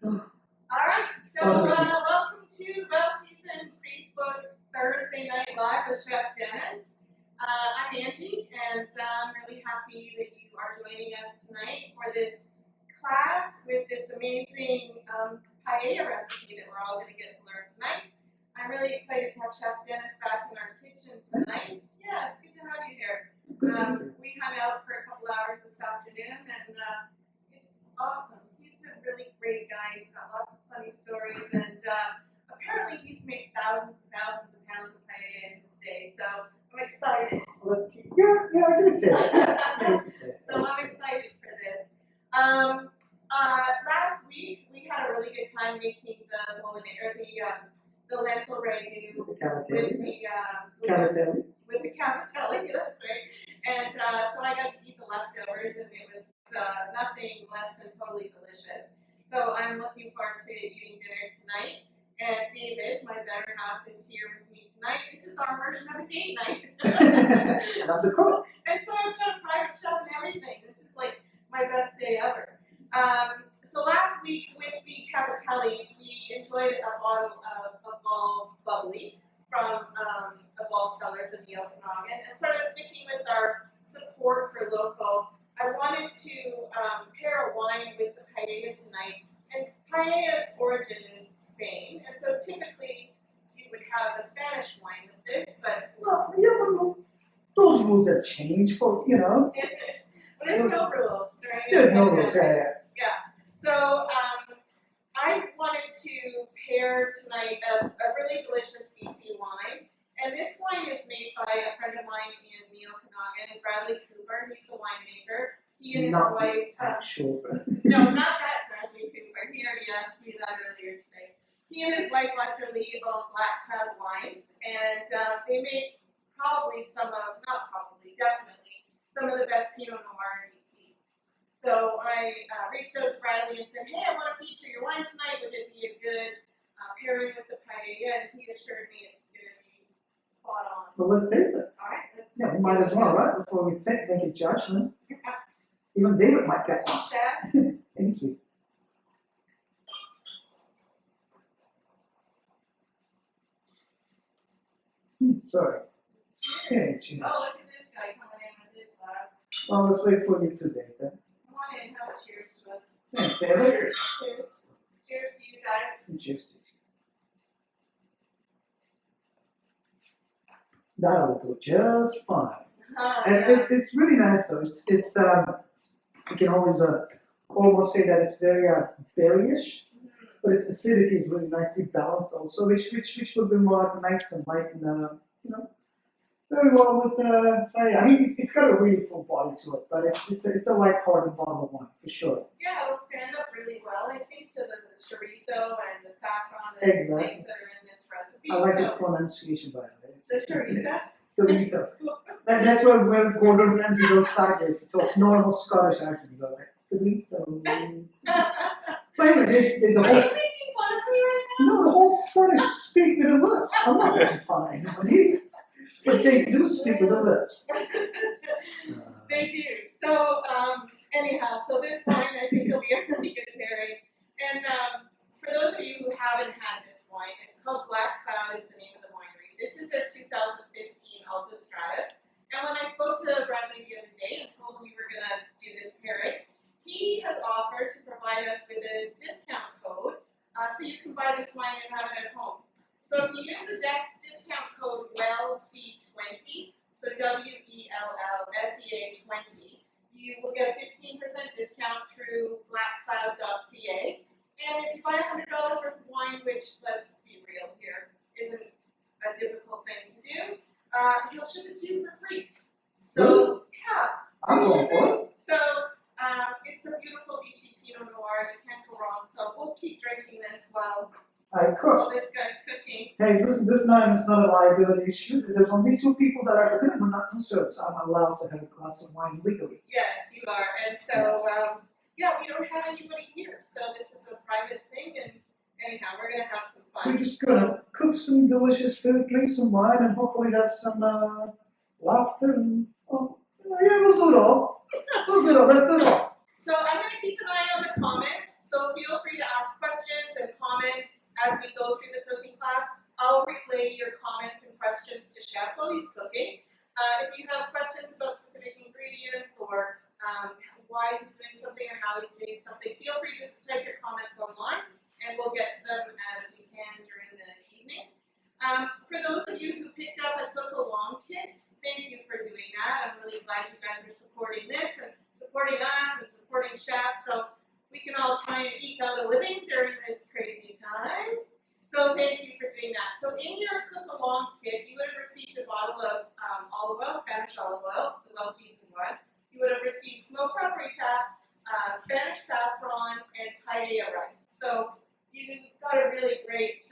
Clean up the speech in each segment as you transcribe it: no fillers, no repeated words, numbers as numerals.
Alright, so welcome to Well Season Facebook Thursday Night Live with Chef Dennis. I'm Angie, and I'm really happy that you are joining us tonight for this class with this amazing paella recipe that we're all going to get to learn tonight. I'm really excited to have Chef Dennis back in our kitchen tonight. Yeah, it's good to have you here. We hung out for a couple hours this afternoon, and it's awesome. He's a really great guy. He's got lots of funny stories, and apparently he's made thousands and thousands of pounds of paella in his day. So I'm excited. Yeah, I can say that. So I'm excited for this. Last week we had a really good time making the bolognese, or the lentil ragu with the cavatelli, that's right. And so I got to eat the leftovers, and it was nothing less than totally delicious. So I'm looking forward to eating dinner tonight. And David, my better half, is here with me tonight. This is our version of a date night. That's cool. And so I've got a private chef and everything. This is like my best day ever. So last week with the cavatelli, we enjoyed a bottle of Evolve Bubbly from Evolve Cellars in the Okanagan, and sort of sticking with our support for local, I wanted to pair a wine with the paella tonight. And paella's origin is Spain, and so typically you would have a Spanish wine with this, but those rules have changed for but there's no rules during There's no rules, yeah. So I wanted to pair tonight a really delicious BC wine, and this wine is made by a friend of mine in the Okanagan, Bradley Cooper. He's the winemaker. He and his wife. No, not that Bradley Cooper. He already asked me that earlier today. He and his wife Dr. Lee own Black Cloud Wines, and they make definitely some of the best Pinot Noir in BC. So I reached out to Bradley and said, hey, I want to feature your wine tonight. Would it be a good pairing with the paella? And he assured me it's going to be spot on. Well, let's taste it. All right, let's. Yeah, we might as well, right? Before we make a judgment. Even David might get some. Chef. Thank you. Sorry. Okay, cheers. Oh, look at this guy coming in with this glass. Well, let's wait for you to David. Come on in, have a cheers to us. Thanks, David. Cheers. Cheers to you guys. Cheers to you. That'll go just fine. It's really nice though. It's you can always almost say that it's very berryish, but its acidity is really nicely balanced also, which will be more nice and light and very well with I mean it's got a really full body to it, but it's a light-hearted bottle of wine for sure. Yeah, it'll stand up really well, I think, to the chorizo and the saffron and things that are in this recipe. I like the pronunciation by the way. The chorizo? Chorizo. That's where Gordon Ramsay goes sideways. He talks normal Scottish accent. He goes like, chorizo. But anyway, Are you making fun of me right now? no, the whole Scottish speak with a lisp. I'm not making fun of anybody. But they do speak with a lisp. They do. So, anyhow, so this wine I think will be a really good pairing. And for those of you who haven't had this wine, it's called Black Cloud is the name of the winery. This is their 2015 Alto Stratus. And when I spoke to Bradley the other day and told him we were going to do this pairing, he has offered to provide us with a discount code so you can buy this wine and have it at home. So if you use the discount code WELLSEA20, so WELLSEA20, you will get a 15% discount through blackcloud.ca. And if you buy $100 worth of wine, which, let's be real here, isn't a difficult thing to do, he'll ship it to you for free. So, yeah, I'm going for it. So, it's a beautiful BC Pinot Noir, you can't go wrong. So we'll keep drinking this while this guy's cooking. Hey, listen, this time it's not a liability issue. There's only 2 people that are cooking and not concerned, so I'm allowed to have a glass of wine legally. Yes, you are. And so, yeah, we don't have anybody here, so this is a private thing, and anyhow, we're going to have some fun. We're just going to cook some delicious food, drink some wine, and hopefully have some laughter. And, yeah, we'll do it all. Let's do it all. So I'm going to keep an eye on the comments, so feel free to ask questions. why he's doing something or how he's doing something, feel free just to type your comments online, and we'll get to them as we can during the evening. For those of you who picked up a cook-along kit, thank you for doing that. I'm really glad you guys are supporting this and supporting us and supporting chefs, so we can all try and eke out a living during this crazy time. So thank you for doing that. So in your cook-along kit, you would have received a bottle of olive oil, Spanish olive oil, the well-seasoned one. You would have received smoked paprika, Spanish saffron, and paella rice. So you got a really great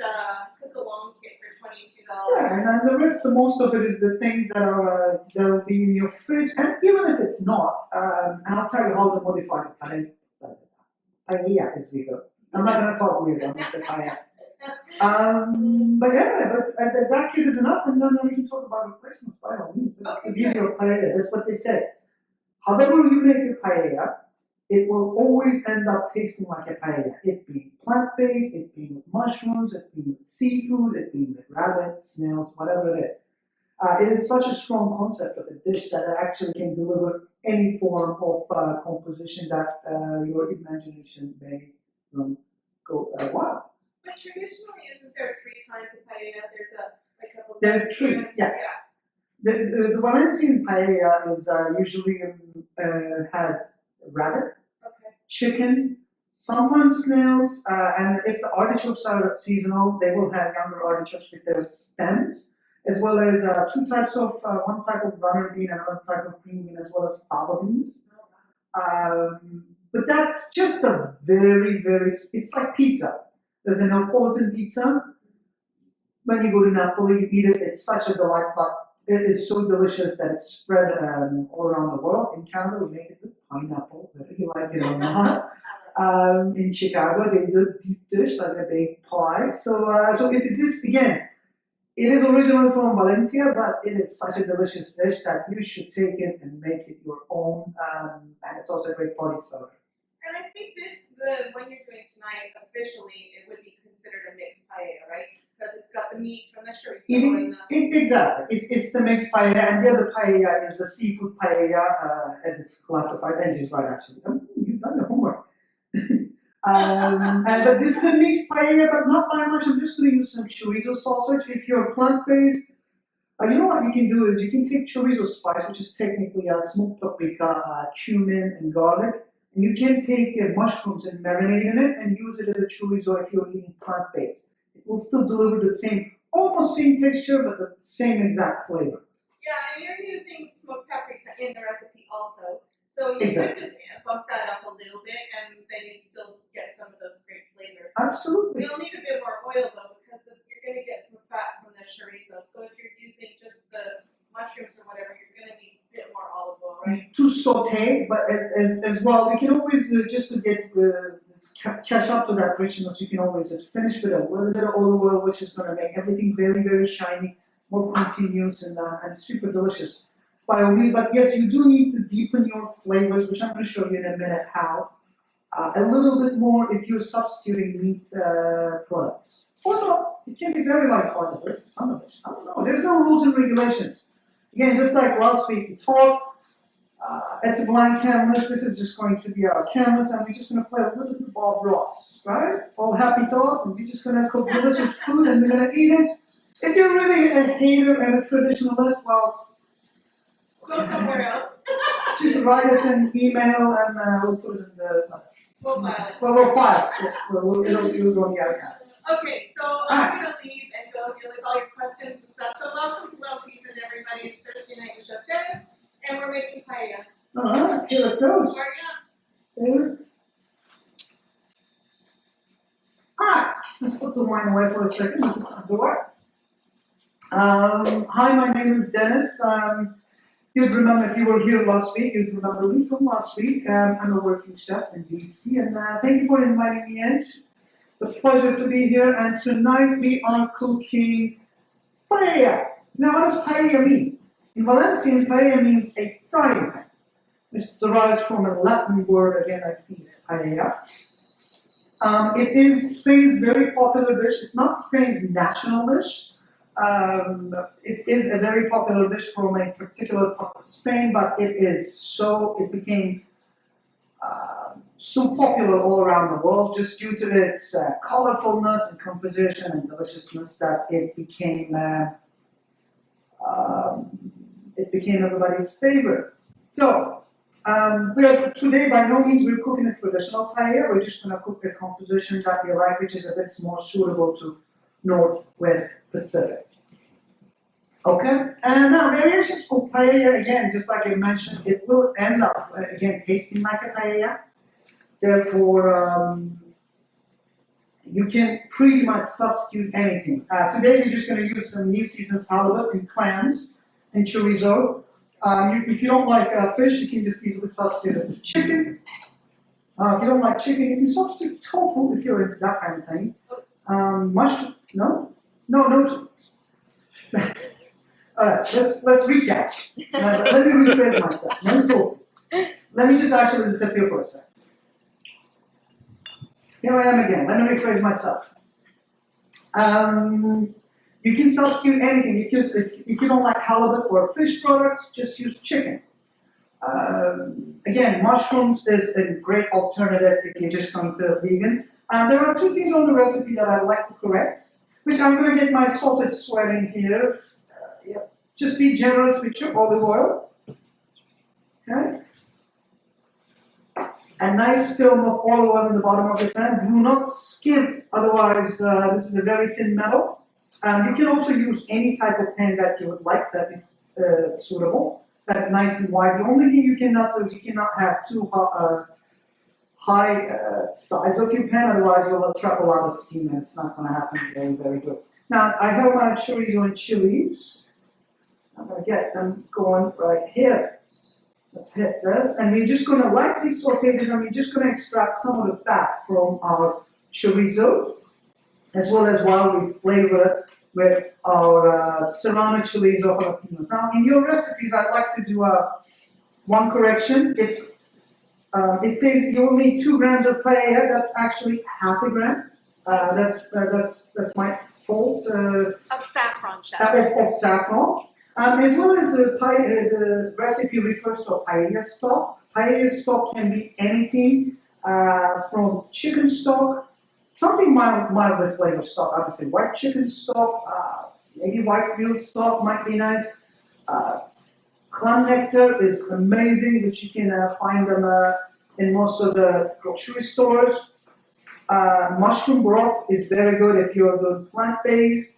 cook-along kit for $22. Yeah, and then the rest, the most of it is the things that are that will be in your fridge, and even if it's not, and I'll tell you how to modify it. Paella is bigger. I'm not gonna talk weird. I'm gonna say paella. But yeah, but that kit is enough, and then we can talk about replacements by all means. That's the beauty of paella. That's what they say. However you make your paella, it will always end up tasting like a paella. It being plant-based, it being with mushrooms, it being with seafood, it being with rabbits, snails, whatever it is. It is such a strong concept of a dish that it actually can deliver any form of composition that your imagination may go wild. But traditionally, isn't there 3 kinds of paella? There's 3, yeah. The Valencian paella is usually has rabbit, chicken, sometimes snails, and if the artichokes are seasonal, they will have younger artichokes with their stems, as well as 2 types of, one type of runner bean and another type of green bean, as well as fava beans. But that's just a very, it's like pizza. There's a Neapolitan pizza. When you go to Napoli, you eat it, it's such a delight, but it is so delicious that it's spread all around the world. In Canada, we make it with pineapple, whether you like it or not. In Chicago, they do a deep dish, like a baked pie. So this, again, it is originally from Valencia, but it is such a delicious dish that you should take it and make it your own. And it's also a great party starter. And I think the one you're doing tonight, officially, it would be considered a mixed paella, right? Because it's got the meat from the chorizo. Exactly. It's the mixed paella, and the other paella is the seafood paella, as it's classified. And it's right, actually. Oh, you've done the homework. But this is a mixed paella, but not by much. I'm just going to use some chorizo sausage. If you're plant-based, you know what you can do is you can take chorizo spice, which is technically smoked paprika, cumin, and garlic. And you can take mushrooms and marinate in it and use it as a chorizo if you're eating plant-based. It will still deliver the same, almost same texture, but the same exact flavor. Yeah, and you're using smoked paprika in the recipe also. So you could just bump that up a little bit, and then you'd still get some of those great flavors. Absolutely. You'll need a bit more oil though, because you're going to get some fat from the chorizo. So if you're using just the mushrooms or whatever, you're going to need a bit more olive oil, right? To saute, but as well, we can always just to get catch up to that richness. You can always just finish with a little bit of olive oil, which is going to make everything very shiny, more continuous, and super delicious. By all means, but yes, you do need to deepen your flavors, which I'm going to show you in a minute how. A little bit more if you're substituting meat products. Or not, it can be very light-hearted. Some of it, I don't know. There's no rules and regulations. Again, just like last week, we talked. As a blank canvas, this is just going to be our canvas, and we're just going to play a little bit of Bob Ross, right? All happy thoughts, and we're just going to cook delicious food, and we're going to eat it. If you're really a hater and a traditionalist, well, go somewhere else. Just write us an email, and we'll put it in the. We'll file it. Well, we'll file it. It'll go in the archives. Okay, so I'm going to leave and go deal with all your questions and stuff. So welcome to Well Seasoned, everybody. It's Thursday night with Chef Dennis, and we're making paella. Alright, here it goes. There. Alright, let's put the wine away for a second. This is time to work. Hi, my name is Dennis. You'd remember, if you were here last week, you'd remember me from last week. I'm a working chef in BC, and thank you for inviting me in. It's a pleasure to be here, and tonight we are cooking paella. Now, what does paella mean? In Valencian, paella means a frying pan. This derives from a Latin word, again, I think it's paella. It is Spain's very popular dish. It's not Spain's national dish. It is a very popular dish from a particular part of Spain, but it became so popular all around the world just due to its colorfulness and composition and deliciousness that it became everybody's favorite. So, today by no means we're cooking a traditional paella, we're just going to cook a composition that we like, which is a bit more suitable to Northwest Pacific. Okay, and now variations of paella, again, just like I mentioned, it will end up, again, tasting like a paella. Therefore, you can pretty much substitute anything. Today we're just going to use some new seasoned halibut and clams and chorizo. If you don't like fish, you can just easily substitute it with chicken. If you don't like chicken, you can substitute tofu if you're into that kind of thing. Mushroom? No. All right, let's recap. Let me rephrase myself. No tofu. Let me just actually disappear for a second. Here I am again. Let me rephrase myself. You can substitute anything. If you don't like halibut or fish products, just use chicken. Again, mushrooms is a great alternative if you're just going to vegan. There are two things on the recipe that I'd like to correct, which I'm going to get my sausage sweating here. Just be generous with your olive oil. Okay. A nice film of olive oil in the bottom of the pan. Do not skimp, otherwise this is a very thin metal. You can also use any type of pan that you would like that is suitable. That's nice and wide. The only thing you cannot do is you cannot have too high sides of your pan, otherwise you'll trap a lot of steam and it's not going to happen very, very good. Now, I have my chorizo and chilies. I'm going to get them going right here. Let's hit this. And we're just going to lightly saute this and we're just going to extract some of the fat from our chorizo, as well as while we flavor it with our serrano chilies or jalapenos. Now, in your recipes, I'd like to do one correction. It says you will need 2 grams of paella. That's actually half a gram. That's my fault. Of saffron, chef. Of saffron. As well as the recipe refers to a paella stock. Paella stock can be anything from chicken stock, something mild with flavor stock. I would say white chicken stock, maybe white veal stock might be nice. Clam nectar is amazing, which you can find them in most of the grocery stores. Mushroom broth is very good if you're doing plant-based.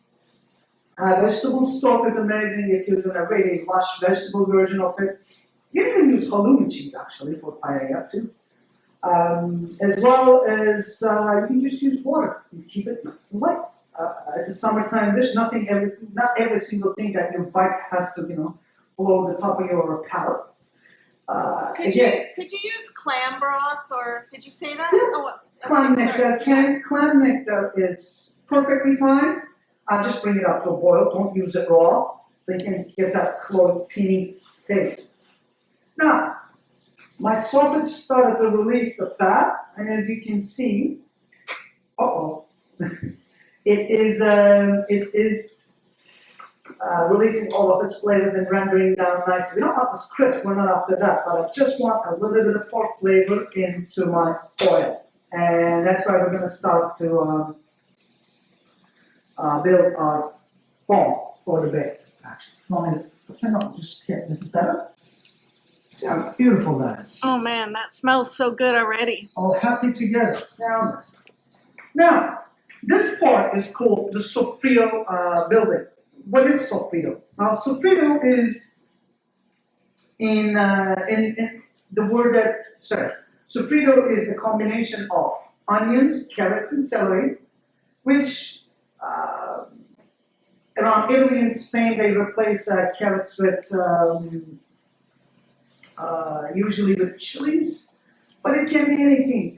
Vegetable stock is amazing if you're doing a really lush vegetable version of it. You can even use halloumi cheese actually for paella too. As well as you can just use water. You keep it nice and light. It's a summertime dish. Not every single thing that you bite has to blow the top of your palate. Could you use clam broth, or did you say that? Yeah. Oh, Clam nectar. Clam nectar is perfectly fine. Just bring it up to a boil. Don't use it raw, so you can get that cloying taste. Now, my sausage started to release the fat, and as you can see, it is releasing all of its flavors and rendering down nicely. We don't want this crisp, we're not after that, but I just want a little bit of pork flavor into my oil. And that's why we're going to start to build our foam for the bake. Actually, just here. Is it better? See how beautiful that is. Oh man, that smells so good already. All happy together. Now, this part is called the sofrito building. What is sofrito? Now, sofrito is in the word sofrito is the combination of onions, carrots, and celery, which around Italy and Spain they replace carrots with usually with chilies, but it can be anything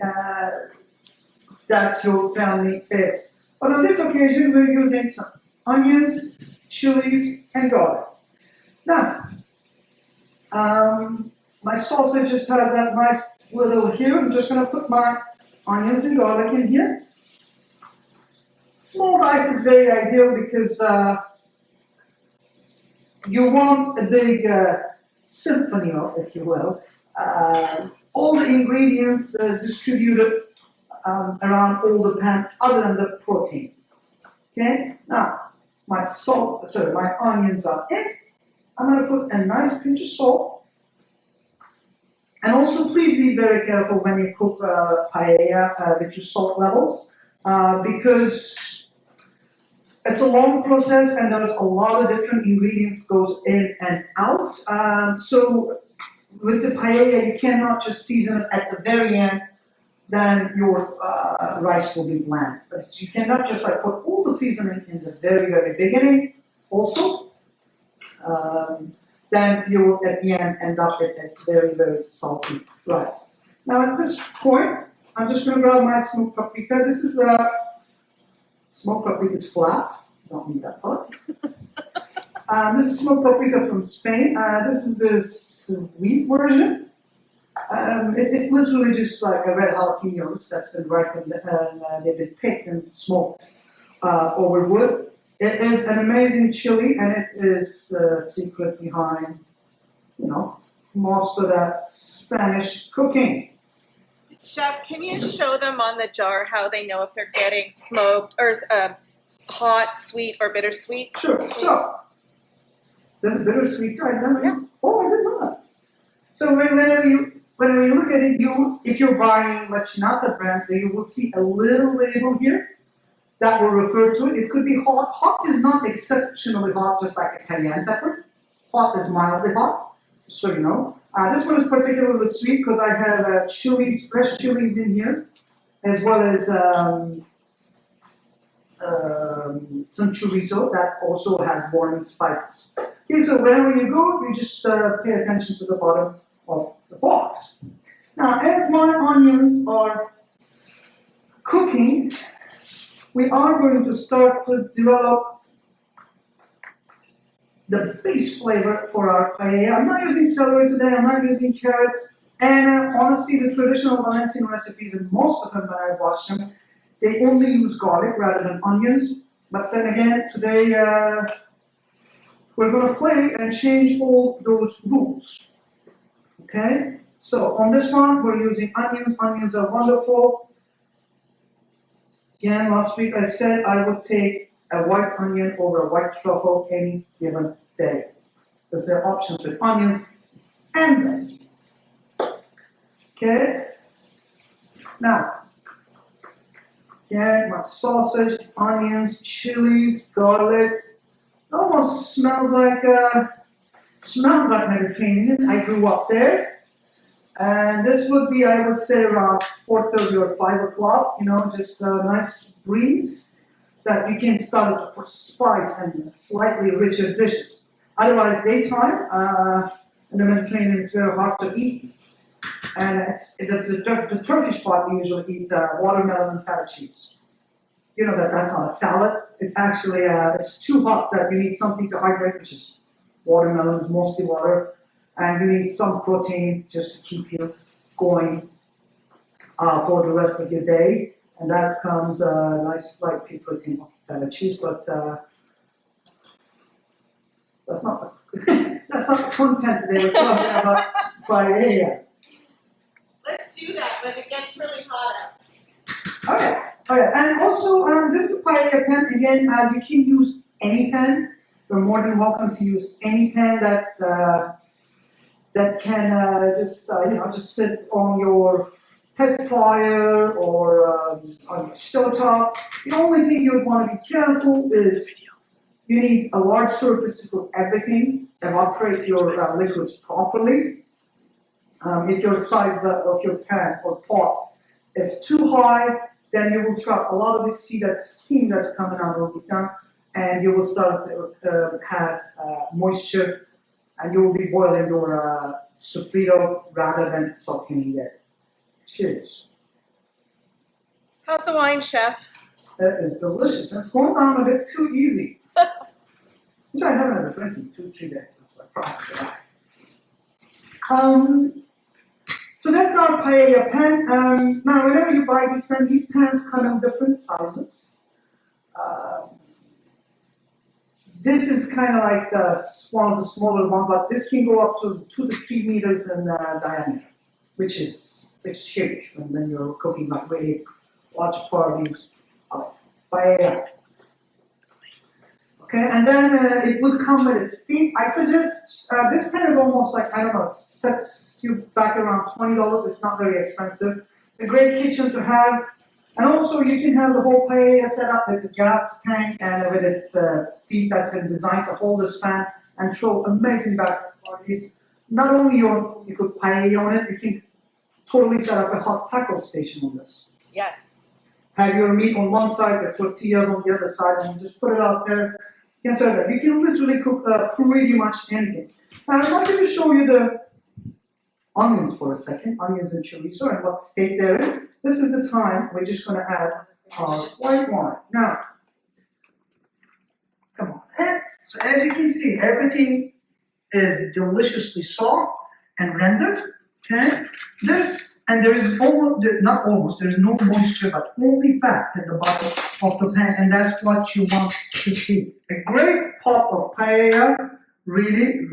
that your family eats. But on this occasion, we're using some onions, chilies, and garlic. Now, my sausage just had that nice little here. I'm just going to put my onions and garlic in here. Small dice is very ideal because you want a big symphony, if you will, all the ingredients distributed around all the pan other than the protein. Okay, now my onions are in. I'm going to put a nice pinch of salt. And also please be very careful when you cook paella with your salt levels because it's a long process and there's a lot of different ingredients goes in and out. So with the paella, you cannot just season it at the very end, then your rice will be bland. But you cannot just like put all the seasoning in the very, very beginning also. Then you will at the end up with a very, very salty rice. Now at this point, I'm just going to grab my smoked paprika. This is smoked paprika is flat. Don't need that part. This is smoked paprika from Spain. This is the sweet version. It's literally just like a red jalapenos that's been ripened and they've been picked and smoked over wood. It is an amazing chili, and it is the secret behind, most of that Spanish cooking. Chef, can you show them on the jar how they know if they're getting smoked or hot, sweet, or bittersweet? Sure. Please. So, there's a bittersweet right now. Yeah. Oh, I did not. So whenever you look at it, if you're buying Machinata brand, you will see a little label here that will refer to it. It could be hot. Hot is not exceptionally hot, just like a cayenne pepper. Hot is mildly hot, just so you know. This one is particularly sweet because I have chilies, fresh chilies in here, as well as some chorizo that also has warming spices. Okay, so wherever you go, you just pay attention to the bottom of the box. Now, as my onions are cooking, we are going to start to develop the base flavor for our paella. I'm not using celery today, I'm not using carrots, and honestly, the traditional Valencian recipes, and most of them when I watch them, they only use garlic rather than onions. But then again, today we're going to play and change all those rules. Okay? So on this one, we're using onions. Onions are wonderful. Again, last week I said I would take a white onion over a white truffle any given day. Because there are options with onions. Endless. Okay? Now, again, my sausage, onions, chilies, garlic. It almost smells like Mediterranean. I grew up there. And this would be, I would say, around 4:30 or 5 o'clock, just a nice breeze that you can start to put spice and slightly richer dishes. Otherwise, daytime, in the Mediterranean, it's very hard to eat. And the Turkish part, we usually eat watermelon and feta cheese. You know that's not a salad. It's actually, it's too hot that you need something to hydrate, which is watermelon, is mostly water. And you need some protein just to keep you going for the rest of your day. And that comes a nice light pea protein of feta cheese, but that's not the content today. We're talking about paella. Let's do that when it gets really hot out. Okay. And also, this is a paella pan. Again, you can use any pan. You're more than welcome to use any pan that can just sit on your pet fryer or on your stovetop. The only thing you would want to be careful is you need a large surface to cook everything, evaporate your liquids properly. If your size of your pan or pot is too high, then you will trap a lot of the steam that's coming out of the pan, and you will start to have moisture, and you will be boiling your sofrito rather than sauteing it. Cheers. How's the wine, Chef? That is delicious. It's going down a bit too easy. Which I haven't had a drink in 2-3 days. That's why probably why. So that's our paella pan. Now, whenever you buy these pans come in different sizes. This is kind of like one of the smaller ones, but this can go up to 2 to 3 meters in diameter. which is huge when you're cooking like really large parties of paella. Okay, and then it would come with its feet. I suggest this pan is almost like, I don't know, sets you back around $20. It's not very expensive. It's a great kitchen to have. And also you can have the whole paella set up with the gas tank and with its feet that's been designed to hold this pan and throw amazing back parties. Not only you could paella on it, you can totally set up a hot taco station on this. Yes. Have your meat on one side, the tortillas on the other side, and you just put it out there. You can serve that. You can literally cook pretty much anything. Now I'd like to show you the onions for a second, onions and chorizo, and what state they're in. This is the time we're just going to add our white wine. Now, come on. So as you can see, everything is deliciously soft and rendered. Okay, and there is there is no moisture, but only fat at the bottom of the pan, and that's what you want to see. A great pot of paella really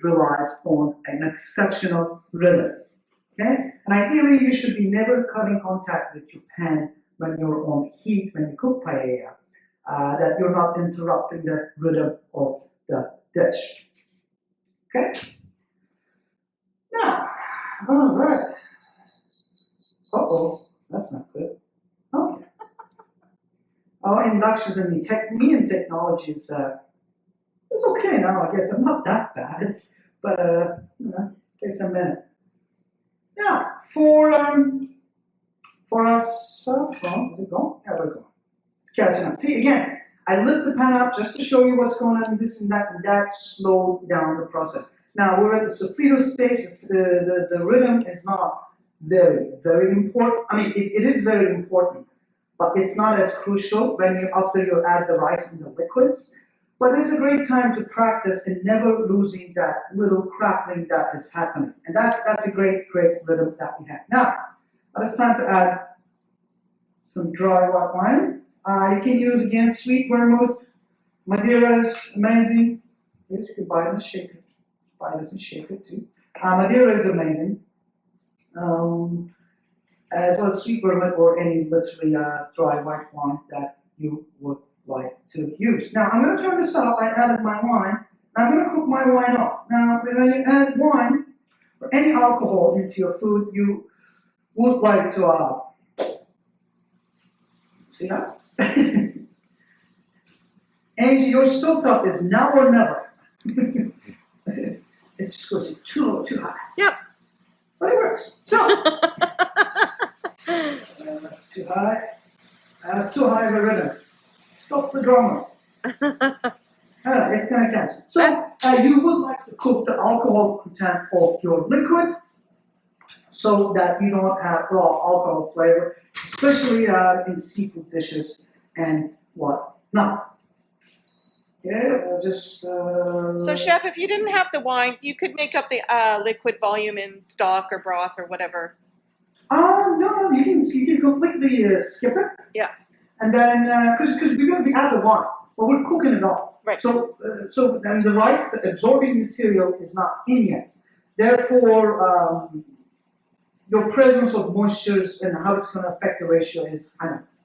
relies on an exceptional rhythm. Okay, and ideally you should be never cutting contact with your pan when you're on heat when you cook paella, that you're not interrupting the rhythm of the dish. Okay. Now, all right. That's not good. Okay. Our inductions in me and technology is it's okay now. I guess I'm not that bad, but takes a minute. Yeah, for our saffron, is it gone? Yeah, we're gone. It's catching up. See again, I lift the pan up just to show you what's going on, this and that slowed down the process. Now we're at the sofrito stage. The rhythm is not very important. I mean, it is very important, but it's not as crucial after you add the rice and the liquids. But it's a great time to practice and never losing that little crackling that is happening. And that's a great rhythm that we have. Now, it's time to add some dry white wine. You can use, again, sweet vermouth. Madeira is amazing. Yes, you can buy it and shake it. Buy this and shake it too. Madeira is amazing. As well as sweet vermouth or any literally dry white wine that you would like to use. Now I'm going to turn this off. I added my wine. I'm going to cook my wine off. Now when you add wine or any alcohol into your food, you would like to see that? Angie, your stovetop is now or never. It just goes too low, too high. Yep. But it works. So that's too high. That's too high of a rhythm. Stop the drummer. It's gonna catch it. So you would like to cook the alcohol content of your liquid so that you don't have raw alcohol flavor, especially in seafood dishes and whatnot. Yeah, just. So, chef, if you didn't have the wine, you could make up the liquid volume in stock or broth or whatever. No, you can completely skip it. Yeah. And then, because we're going to be out of wine, but we're cooking it all. Right. So and the rice, the absorbing material is not in yet. Therefore, your presence of moistures and how it's going to affect the ratio is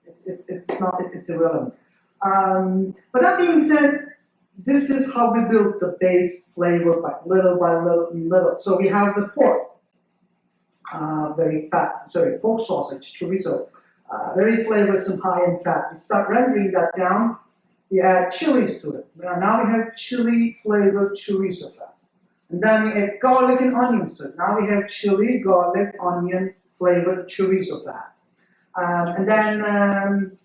it's irrelevant. But that being said, this is how we build the base flavor by little. So we have the pork, pork sausage, chorizo, very flavorsome, high in fat. We start rendering that down. We add chilies to it. Now we have chili flavored chorizo fat. And then we add garlic and onions to it. Now we have chili, garlic, onion flavored chorizo fat. And then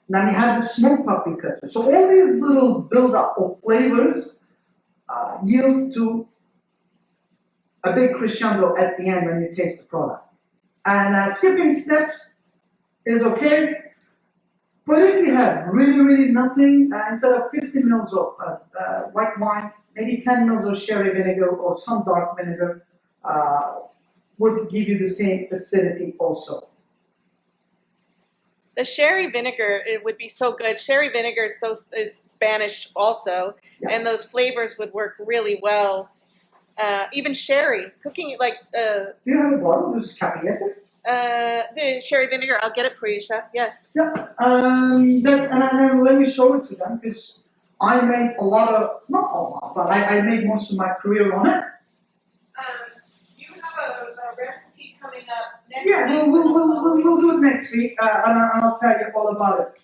we have the smoked paprika. So all these little build-up of flavors yields to a big crescendo at the end when you taste the product. And skipping steps is okay, but if you have really nothing, instead of 50 mils of white wine, maybe 10 mils of sherry vinegar or some dark vinegar would give you the same acidity also. The sherry vinegar, it would be so good. Sherry vinegar is it's Spanish also, Yeah. and those flavors would work really well even sherry, cooking it like Do you have a bottle? This is capiette? the sherry vinegar. I'll get it for you, chef. Yes. Yeah. That's and let me show it to them because I made a lot of not a lot, but I made most of my career on it. You have a recipe coming up next Yeah, week. we'll do it next week, and I'll tell you all about it.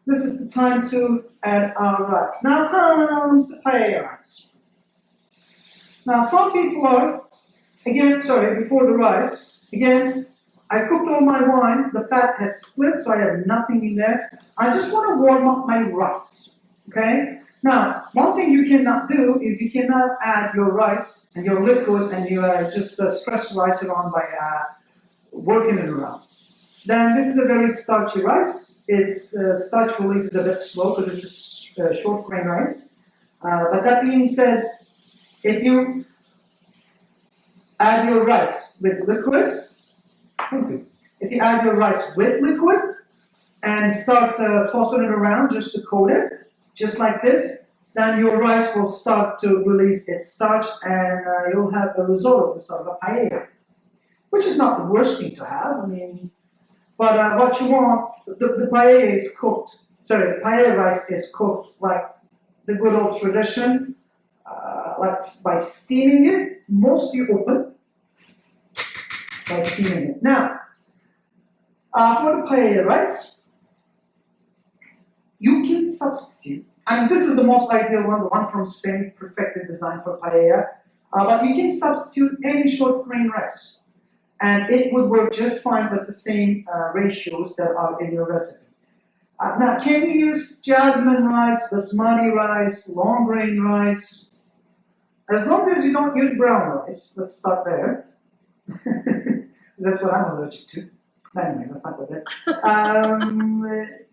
This is the time to add our rice. Now comes the paella rice. Now some people are, again, sorry, before the rice, again, I cooked all my wine, the fat has split, so I have nothing in there. I just want to warm up my rice, okay? Now, one thing you cannot do is you cannot add your rice and your liquid and you just stress rice around by working it around. Then this is a very starchy rice. Its starch release is a bit slow because it's a short grain rice. But that being said, if you add your rice with liquid, if you add your rice with liquid and start tossing it around just to coat it, just like this, then your rice will start to release its starch and you'll have a risotto, sort of a paella, which is not the worst thing to have. I mean, but what you want, the paella is cooked. Sorry, the paella rice is cooked like the good old tradition, like by steaming it, mostly open, by steaming it. Now, for the paella rice, you can substitute. I mean, this is the most ideal one, the one from Spain, perfectly designed for paella. But you can substitute any short grain rice. And it would work just fine with the same ratios that are in your recipes. Now, can you use jasmine rice, basmati rice, long grain rice? As long as you don't use brown rice, let's start there. That's what I'm allergic to. Anyway, let's not go there.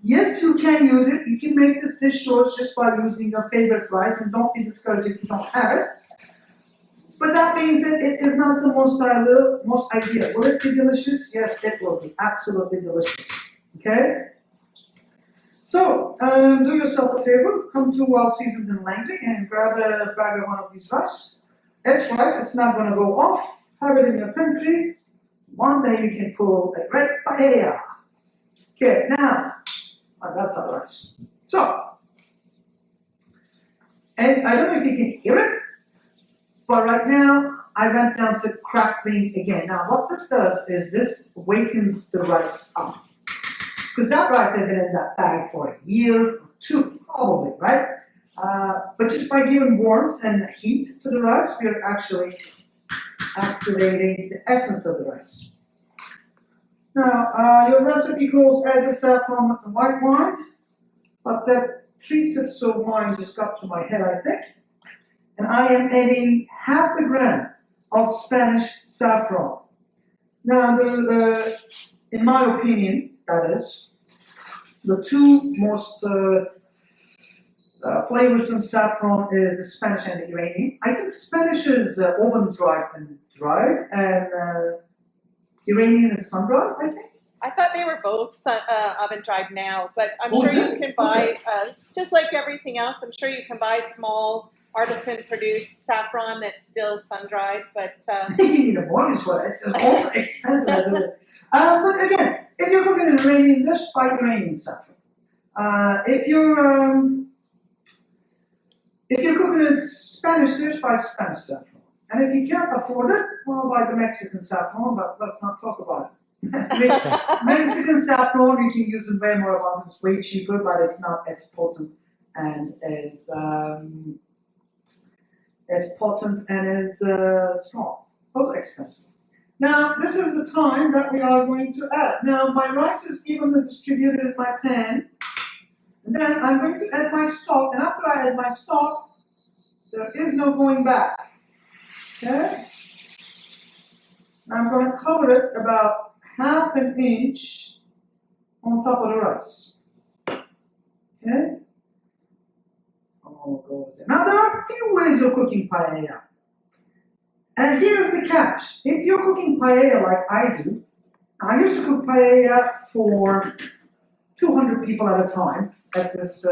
Yes, you can use it. You can make this dish yours just by using your favorite rice, and don't be discouraged if you don't have it. But that being said, it is not the most ideal. Will it be delicious? Yes, it will be absolutely delicious. Okay? So, do yourself a favor, come to Well Seasoned in Langley and grab a bag of one of these rice. It's rice, it's not going to go off. Have it in your pantry. One day you can pull a great paella. Okay, now, that's our rice. So, as I don't know if you can hear it, but right now, I went down to crackling again. Now, what this does is this wakens the rice up. Because that rice had been in that bag for a year or two, probably, right? But just by giving warmth and heat to the rice, we are actually activating the essence of the rice. Now, your recipe calls add the saffron with the white wine, but that 3 sips of wine just got to my head, I think. And I am adding half a gram of Spanish saffron. Now, in my opinion, that is, the two most flavorsome saffron is the Spanish and the Iranian. I think Spanish is oven dried and dried, and Iranian is sun dried, I think. I thought they were both oven dried now, but I'm Oh, sure is you it? can buy, just like everything else, I'm sure you can buy small artisan produced saffron that's still sun dried, but You need a mortgage for it. It's also expensive as it is. But again, if you're cooking an Iranian dish, buy Iranian saffron. If you're cooking a Spanish dish, buy Spanish saffron. And if you can't afford it, well, buy the Mexican saffron, but let's not talk about it. Mexican saffron, you can use in way more abundance, it's way cheaper, but it's not as potent and as strong. Both expensive. Now, this is the time that we are going to add. Now, my rice is evenly distributed in my pan. And then I'm going to add my stock. And after I add my stock, there is no going back. Okay? Now I'm going to cover it about half an inch on top of the rice. Okay? Now there are a few ways of cooking paella. And here's the catch. If you're cooking paella like I do, I used to cook paella for 200 people at a time at this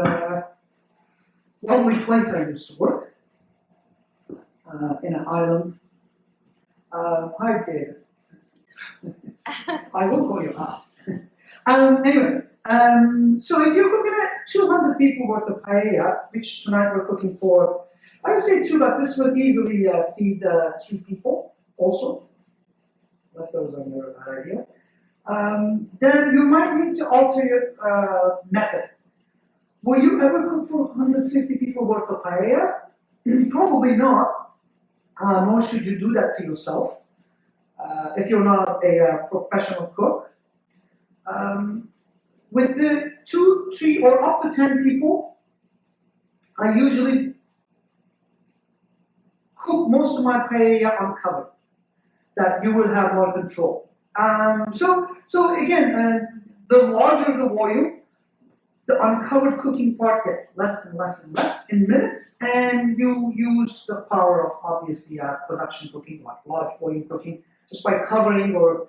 lovely place I used to work. in an island. Hi, David. I will call you up. Anyway, so if you're cooking at 200 people worth of paella, which tonight we're cooking for, I would say two, but this would easily feed 2 people also. Leftovers are never a bad idea. Then you might need to alter your method. Will you ever cook for 150 people worth of paella? Probably not. Nor should you do that to yourself if you're not a professional cook. With the 2, 3, or up to 10 people, I usually cook most of my paella uncovered, that you will have more control. So again, the larger the volume, the uncovered cooking part gets less and less and less in minutes, and you use the power of obviously production cooking, like large volume cooking, just by covering or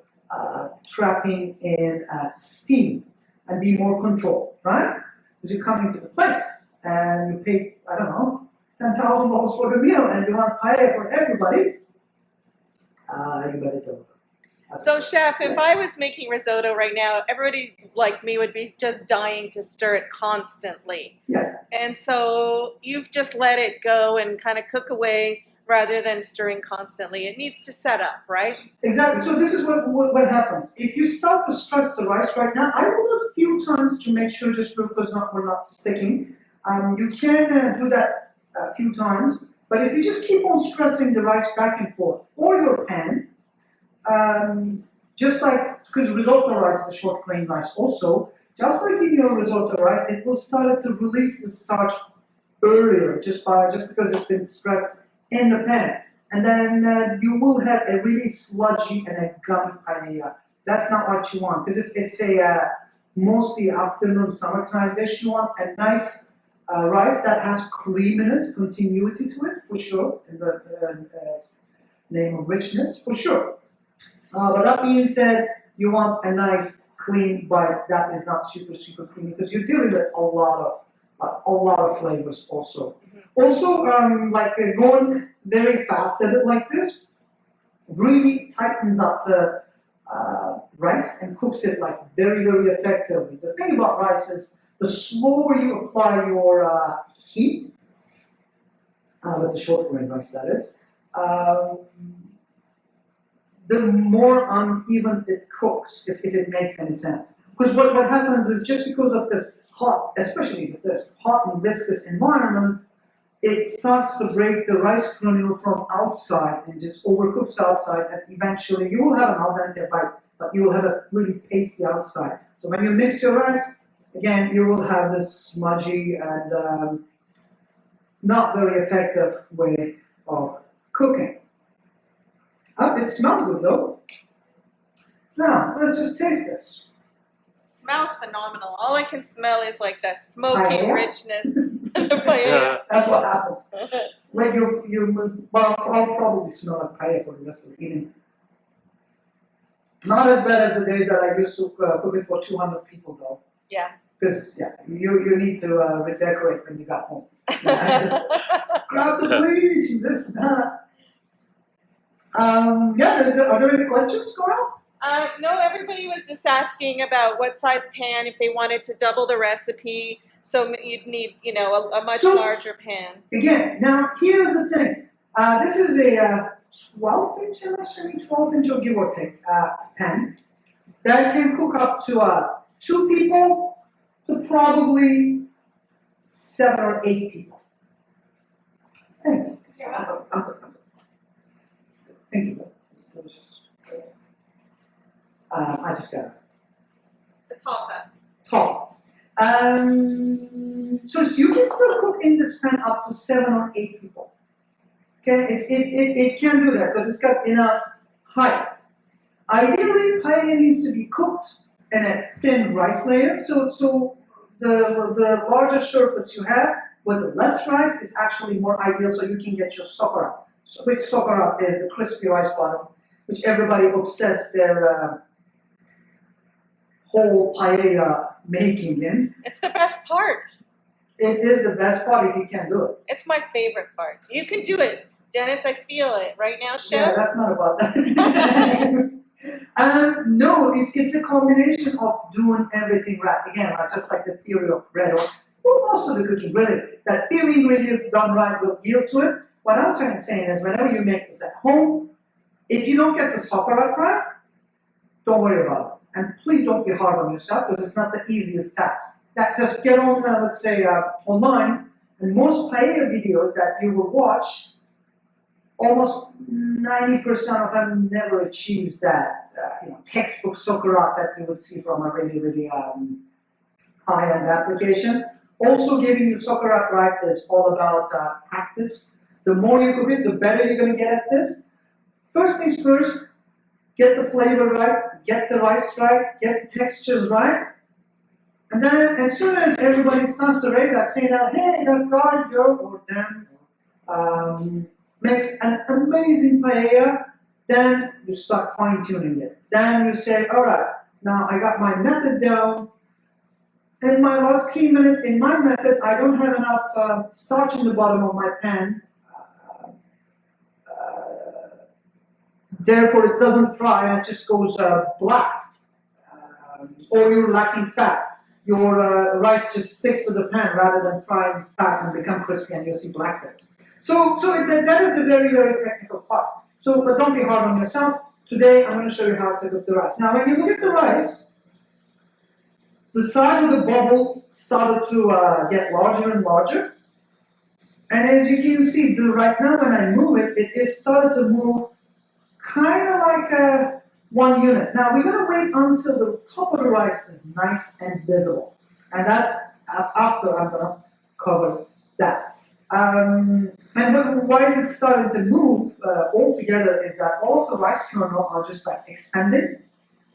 trapping in steam and be more controlled, right? Because you're coming to the place and you pay, I don't know, $10,000 for the meal, and you want paella for everybody, you better do it. So, chef, if I was making risotto right now, everybody like me would be just dying to stir it constantly. Yeah. And so you've just let it go and kind of cook away rather than stirring constantly. It needs to set up, right? Exactly. So this is what happens. If you start to stress the rice right now, I will do it a few times to make sure, just because we're not sticking. You can do that a few times, but if you just keep on stressing the rice back and forth, or your pan, just like, because risotto rice is a short grain rice also, just like in your risotto rice, it will start to release the starch earlier just because it's been stressed in the pan. And then you will have a really sludgy and a gummy paella. That's not what you want, because it's a mostly afternoon summertime dish. You want a nice rice that has creaminess, continuity to it, for sure, in the name of richness, for sure. But that being said, you want a nice clean bite that is not super creamy, because you're dealing with a lot of flavors also. Also, going very fast at it like this really tightens up the rice and cooks it like very effectively. The thing about rice is the slower you apply your heat, with the short grain rice that is, the more uneven it cooks, if it makes any sense. Because what happens is, just because of this hot, especially with this hot and viscous environment, it starts to break the rice kernel from outside and just overcooks outside, and eventually you will have an al dente bite, but you will have a really pasty outside. So when you mix your rice, again, you will have this smudgy and not very effective way of cooking. It smells good though. Now, let's just taste this. It smells phenomenal. All I can smell is like that smoky Paella? richness of the paella. That's what happens. When I'll probably smell like paella for the rest of the evening. Not as bad as the days that I used to cook it for 200 people though. Yeah. Because you need to redecorate when you got home. Just grab the bleach and this and that. Are there any questions, Carl? No, everybody was just asking about what size pan if they wanted to double the recipe. So you'd need, a much larger pan. Again, now here's the thing. This is a 12-inch, I'm assuming 12-inch or give or take pan that can cook up to 2 people to probably 7 or 8 people. Thanks. Yeah. Thank you. It's delicious. I just got it. The top. Top. So you can still cook in this pan up to 7 or 8 people. Okay, it can do that because it's got enough height. Ideally, paella needs to be cooked in a thin rice layer. So the larger surface you have with the less rice is actually more ideal, so you can get your sopara. So which sopara is the crispy rice bottom, which everybody obsessed their whole paella making in. It's the best part. It is the best part if you can do it. It's my favorite part. You can do it Dennis, I feel it right now, Yeah, chef. that's not about that. No, it's a combination of doing everything right. Again, just like the theory of bread or most of the cooking, really. That few ingredients done right will yield to it. What I'm trying to say is whenever you make this at home, if you don't get the sauerkraut right, don't worry about it. And please don't be hard on yourself because it's not the easiest task. That just get on, let's say, online, and most paella videos that you will watch, almost 90% of them never achieves that, textbook sauerkraut that you would see from a really, really high-end application. Also, getting the sauerkraut right is all about practice. The more you cook it, the better you're going to get at this. First things first, get the flavor right, get the rice right, get the textures right. And then as soon as everybody starts to rate that, saying that, hey, that guy, or them, makes an amazing paella, then you start fine-tuning it. Then you say, all right, now I got my method down. In my last 3 minutes, in my method, I don't have enough starch in the bottom of my pan. Therefore, it doesn't fry and it just goes black. Or you're lacking fat. Your rice just sticks to the pan rather than frying fat and become crispy and you'll see black bits. So that is the very, very technical part. So, but don't be hard on yourself. Today, I'm going to show you how to cook the rice. Now, when you look at the rice, the size of the bubbles started to get larger and larger. And as you can see, right now when I move it, it is started to move kind of like one unit. Now we're going to wait until the top of the rice is nice and visible. And that's after I'm going to cover that. And why is it starting to move altogether is that all of the rice kernel are just like expanding.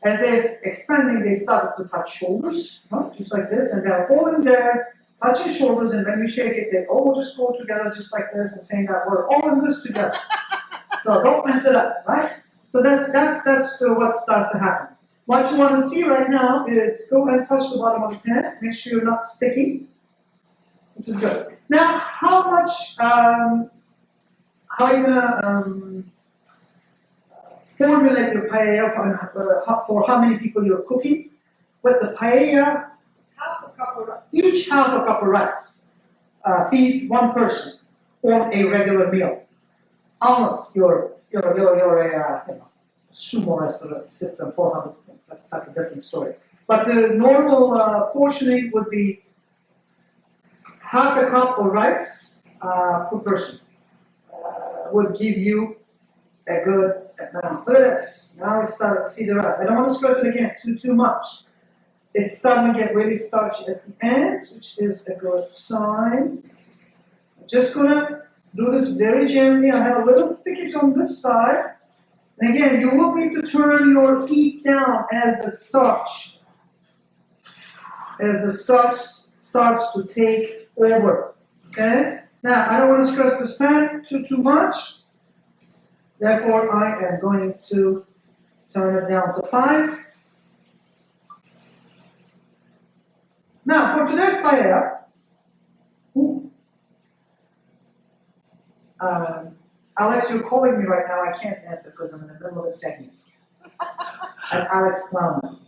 As they're expanding, they start to touch shoulders, right? Just like this, and they're all in there, touching shoulders, and when you shake it, they all just go together just like this, and saying that we're all in this together. So don't mess it up, right? So that's what starts to happen. What you want to see right now is go and touch the bottom of the pan, make sure you're not sticky, which is good. Now, how are you gonna formulate your paella for how many people you're cooking? With the paella, each half a cup of rice feeds one person on a regular meal. Unless you're a sumo wrestler that sits on 400, that's a different story. But the normal portioning would be half a cup of rice per person. Would give you a good amount. Look at this. Now we start to see the rice. I don't want to stress it again too much. It's starting to get really starchy at the ends, which is a good sign. I'm just gonna do this very gently. I have a little stickage on this side. And again, you will need to turn your heat down as the starch starts to take over. Okay? Now, I don't want to stress this pan too much. Therefore, I am going to turn it down to 5. Now, for today's paella, Alex, you're calling me right now. I can't answer because I'm in the middle of a segment. That's Alex Plowman.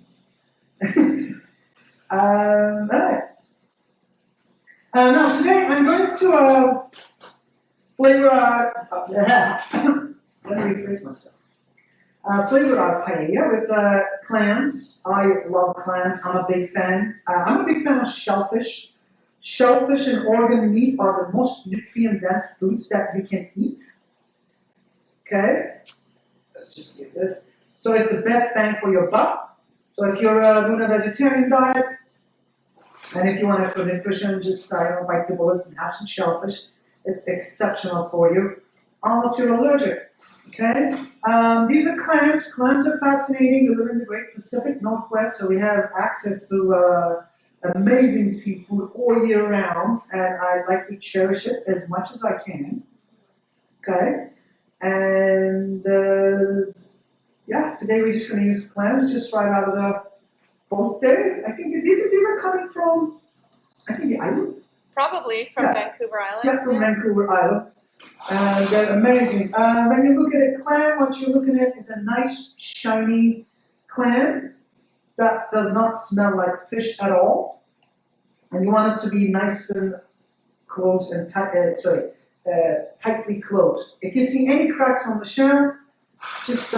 All right. Now, today I'm going to flavor our. Let me rephrase myself. Flavor our paella with clams. I love clams. I'm a big fan. I'm a big fan of shellfish. Shellfish and organ meat are the most nutrient-dense foods that you can eat. Okay? Let's just get this. So it's the best bang for your buck. So if you're doing a vegetarian diet, and if you want extra nutrition, just bite the bullet and have some shellfish. It's exceptional for you, unless you're allergic. Okay? These are clams. Clams are fascinating. We live in the Great Pacific Northwest, so we have access to amazing seafood all year round, and I like to cherish it as much as I can. Okay? And yeah, today we're just going to use clams just right out of the boat there. I think these are coming from, I think the island. Probably from Vancouver Island. Yeah, from Vancouver Island. And they're amazing. When you look at a clam, what you're looking at is a nice, shiny clam that does not smell like fish at all. And you want it to be nice and close and tight, tightly closed. If you see any cracks on the shell, just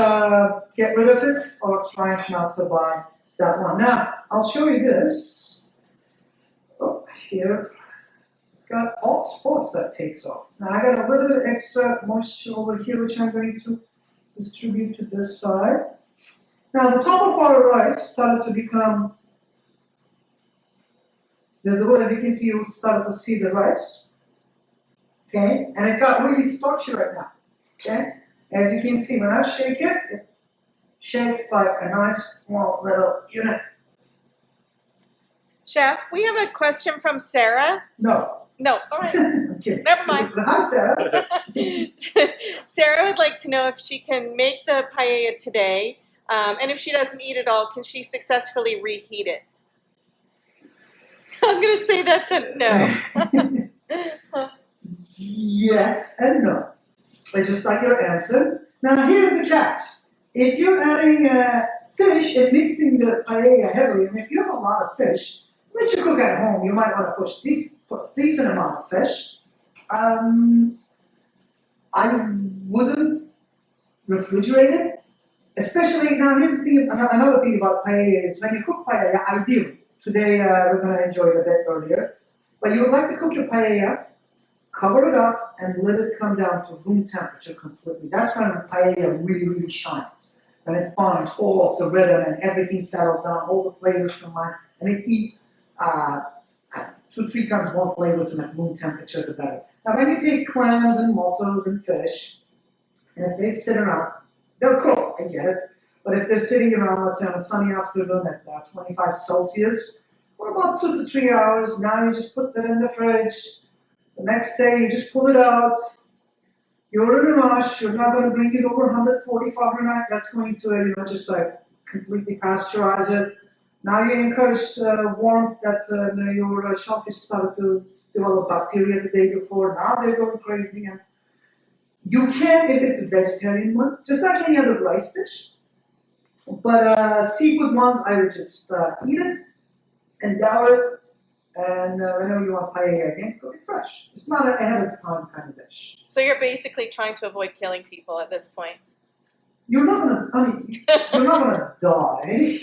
get rid of it or try not to buy that one. Now, I'll show you this. Oh, here. It's got all spots that takes off. Now, I got a little bit extra moisture over here, which I'm going to distribute to this side. Now, the top of our rice started to become visible. As you can see, you started to see the rice. Okay, and it got really starchy right now. Okay, as you can see, when I shake it, it shakes like a nice small little unit. Chef, we have a question from Sarah. No. No, all right. Okay. Never mind. Hi, Sarah. Sarah would like to know if she can make the paella today, and if she doesn't eat it all, can she successfully reheat it? I'm going to say that's a no. Yes and no. It's just like your answer. Now, here's the catch. If you're adding fish and mixing the paella heavily, and if you have a lot of fish, which you cook at home, you might want to put a decent amount of fish. I wouldn't refrigerate it. Especially, now here's the thing, another thing about paella is when you cook paella, ideally, today we're going to enjoy it a bit earlier, but you would like to cook your paella, cover it up, and let it come down to room temperature completely. That's when the paella really, really shines. When it finds all of the rhythm and everything settles down, all the flavors combine, and it eats 2-3 times more flavors than at room temperature, the better. Now, when you take clams and mussels and fish, and if they sit around, they'll cook, I get it. But if they're sitting around, let's say on a sunny afternoon at 25 Celsius, for about 2 to 3 hours, now you just put that in the fridge. The next day, you just pull it out. You're in a rush. You're not going to bring it over 140 Fahrenheit. That's going to, just like completely pasteurize it. Now you encourage warmth that your shellfish started to develop bacteria the day before. Now they're going crazy. And you can, if it's a vegetarian one, just like any other rice dish. But seafood ones, I would just eat it and dour it. And whenever you want paella again, cook it fresh. It's not an ahead of time kind of dish. So you're basically trying to avoid killing people at this point. You're not gonna die.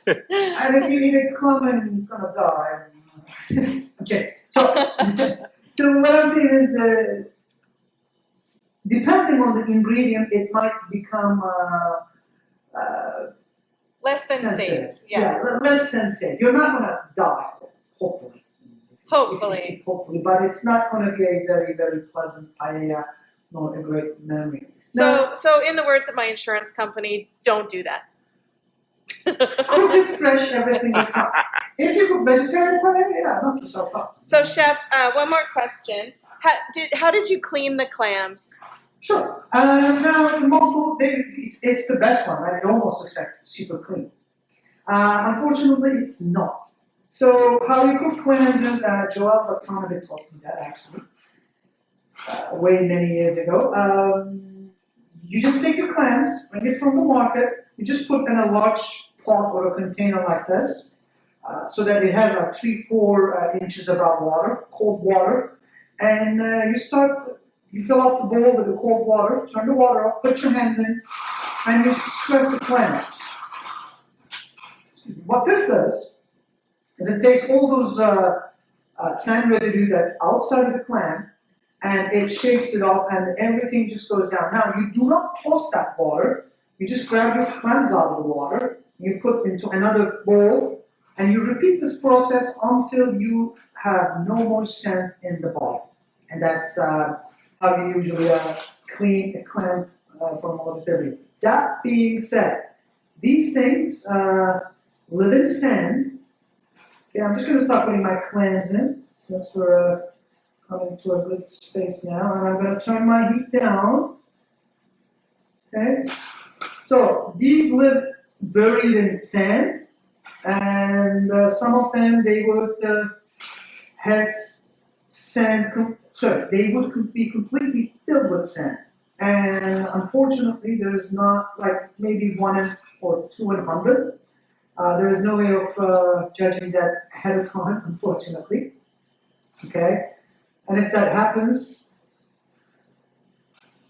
And if you eat a clam, you're gonna die. Okay, so what I'm saying is, depending on the ingredient, it might become Less than sensitive. safe. Yeah. Less than safe. You're not gonna die, hopefully. Hopefully. But it's not gonna be a very, very pleasant paella, nor a great memory. So in the words of my insurance company, don't do that. Cook it fresh every single time. If you cook vegetarian paella, knock yourself up. So, Chef, one more question. How did you clean the clams? Sure. Now, mussel, it's the best one, right? It almost looks like super clean. Unfortunately, it's not. So, how you cook clams is, Joel Watanabe taught me that actually, way many years ago. You just take your clams, bring it from the market, you just put in a large pot or a container like this, so that it has like 3-4 inches above water, cold water, and you fill up the bowl with the cold water, turn the water off, put your hands in, and you squeeze the clams. What this does is it takes all those sand residue that's outside of the clam, and it shakes it off, and everything just goes down. Now, you do not toss that water. You just grab your clams out of the water, you put into another bowl, and you repeat this process until you have no more sand in the bottom. And that's how you usually clean a clam from all this everything. That being said, these things live in sand. Okay, I'm just going to start putting my clams in, since we're coming to a good space now, and I'm going to turn my heat down. Okay, so these live buried in sand, and some of them they would have sand sorry, they would be completely filled with sand. And unfortunately, there's not like maybe 1 or 2 in 100. There is no way of judging that ahead of time, unfortunately. Okay? And if that happens,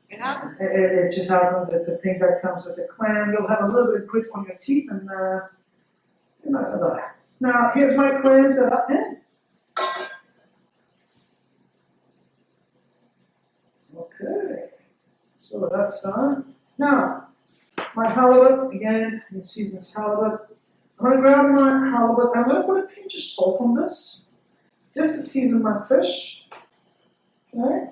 It happens. it just happens. It's a thing that comes with the clam. You'll have a little bit of grit on your teeth and you're not gonna die. Now, here's my clams that are in. Okay, so that's done. Now, my halibut, again, in season's halibut. I'm gonna grab my halibut. I'm gonna put a pinch of salt on this, just to season my fish. Okay.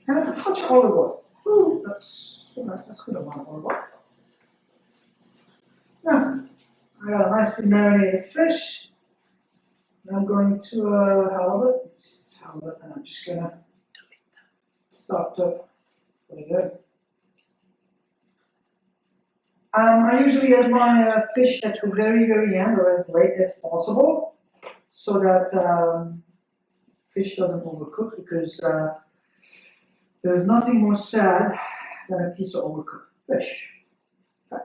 And a touch of olive oil. Ooh, that's good amount of olive oil. Now, I got a nicely marinated fish. And I'm going to halibut. It's halibut, and I'm just gonna start to put it in. I usually add my fish at the very, very end or as late as possible, so that fish doesn't overcook, because there's nothing more sad than a piece of overcooked fish. Okay.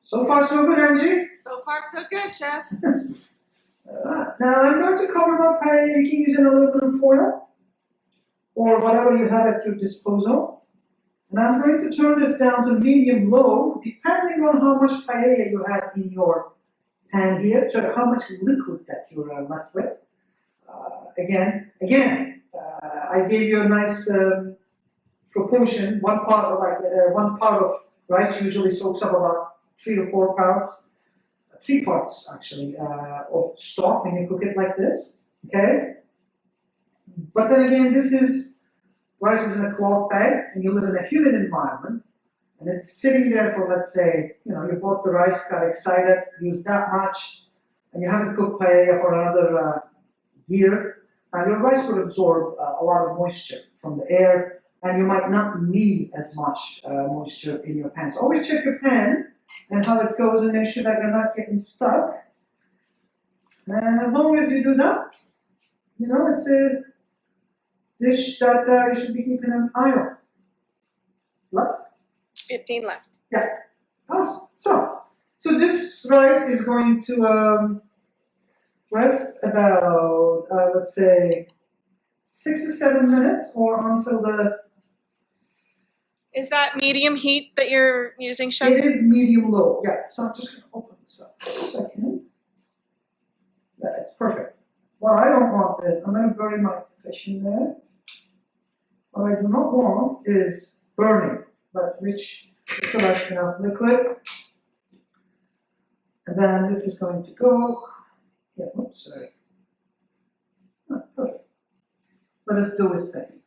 So far, so good, Angie. So far, so good, Chef. Now I'm going to cover my paella. You can use a little bit of foil or whatever you have at your disposal. And I'm going to turn this down to medium low, depending on how much paella you have in your pan here, so how much liquid that you're left with. Again, I gave you a nice proportion. One part of rice usually soaks up about 3 to 4 parts. 3 parts actually of stock when you cook it like this. Okay. But then again, rice is in a cloth bag, and you live in a humid environment, and it's sitting there for, let's say, you bought the rice, got excited, used that much, and you haven't cooked paella for another year. Now your rice would absorb a lot of moisture from the air, and you might not need as much moisture in your pan. So always check your pan and how it goes, and make sure that you're not getting stuck. And as long as you do that, it's a dish that you should be keeping an eye on. Left? 15 left. Yeah. Awesome. So this rice is going to rest about, let's say, 6 to 7 minutes, or until the... Is that medium heat that you're using, Chef? It is medium-low, yeah. So I'm just going to open this up for a second. That's perfect. What I don't want is, I'm going to bury my fish in there. What I do not want is burning, but which is select enough liquid. And then this is going to go, yeah, oops, sorry. Oh, perfect. Let us do this thing.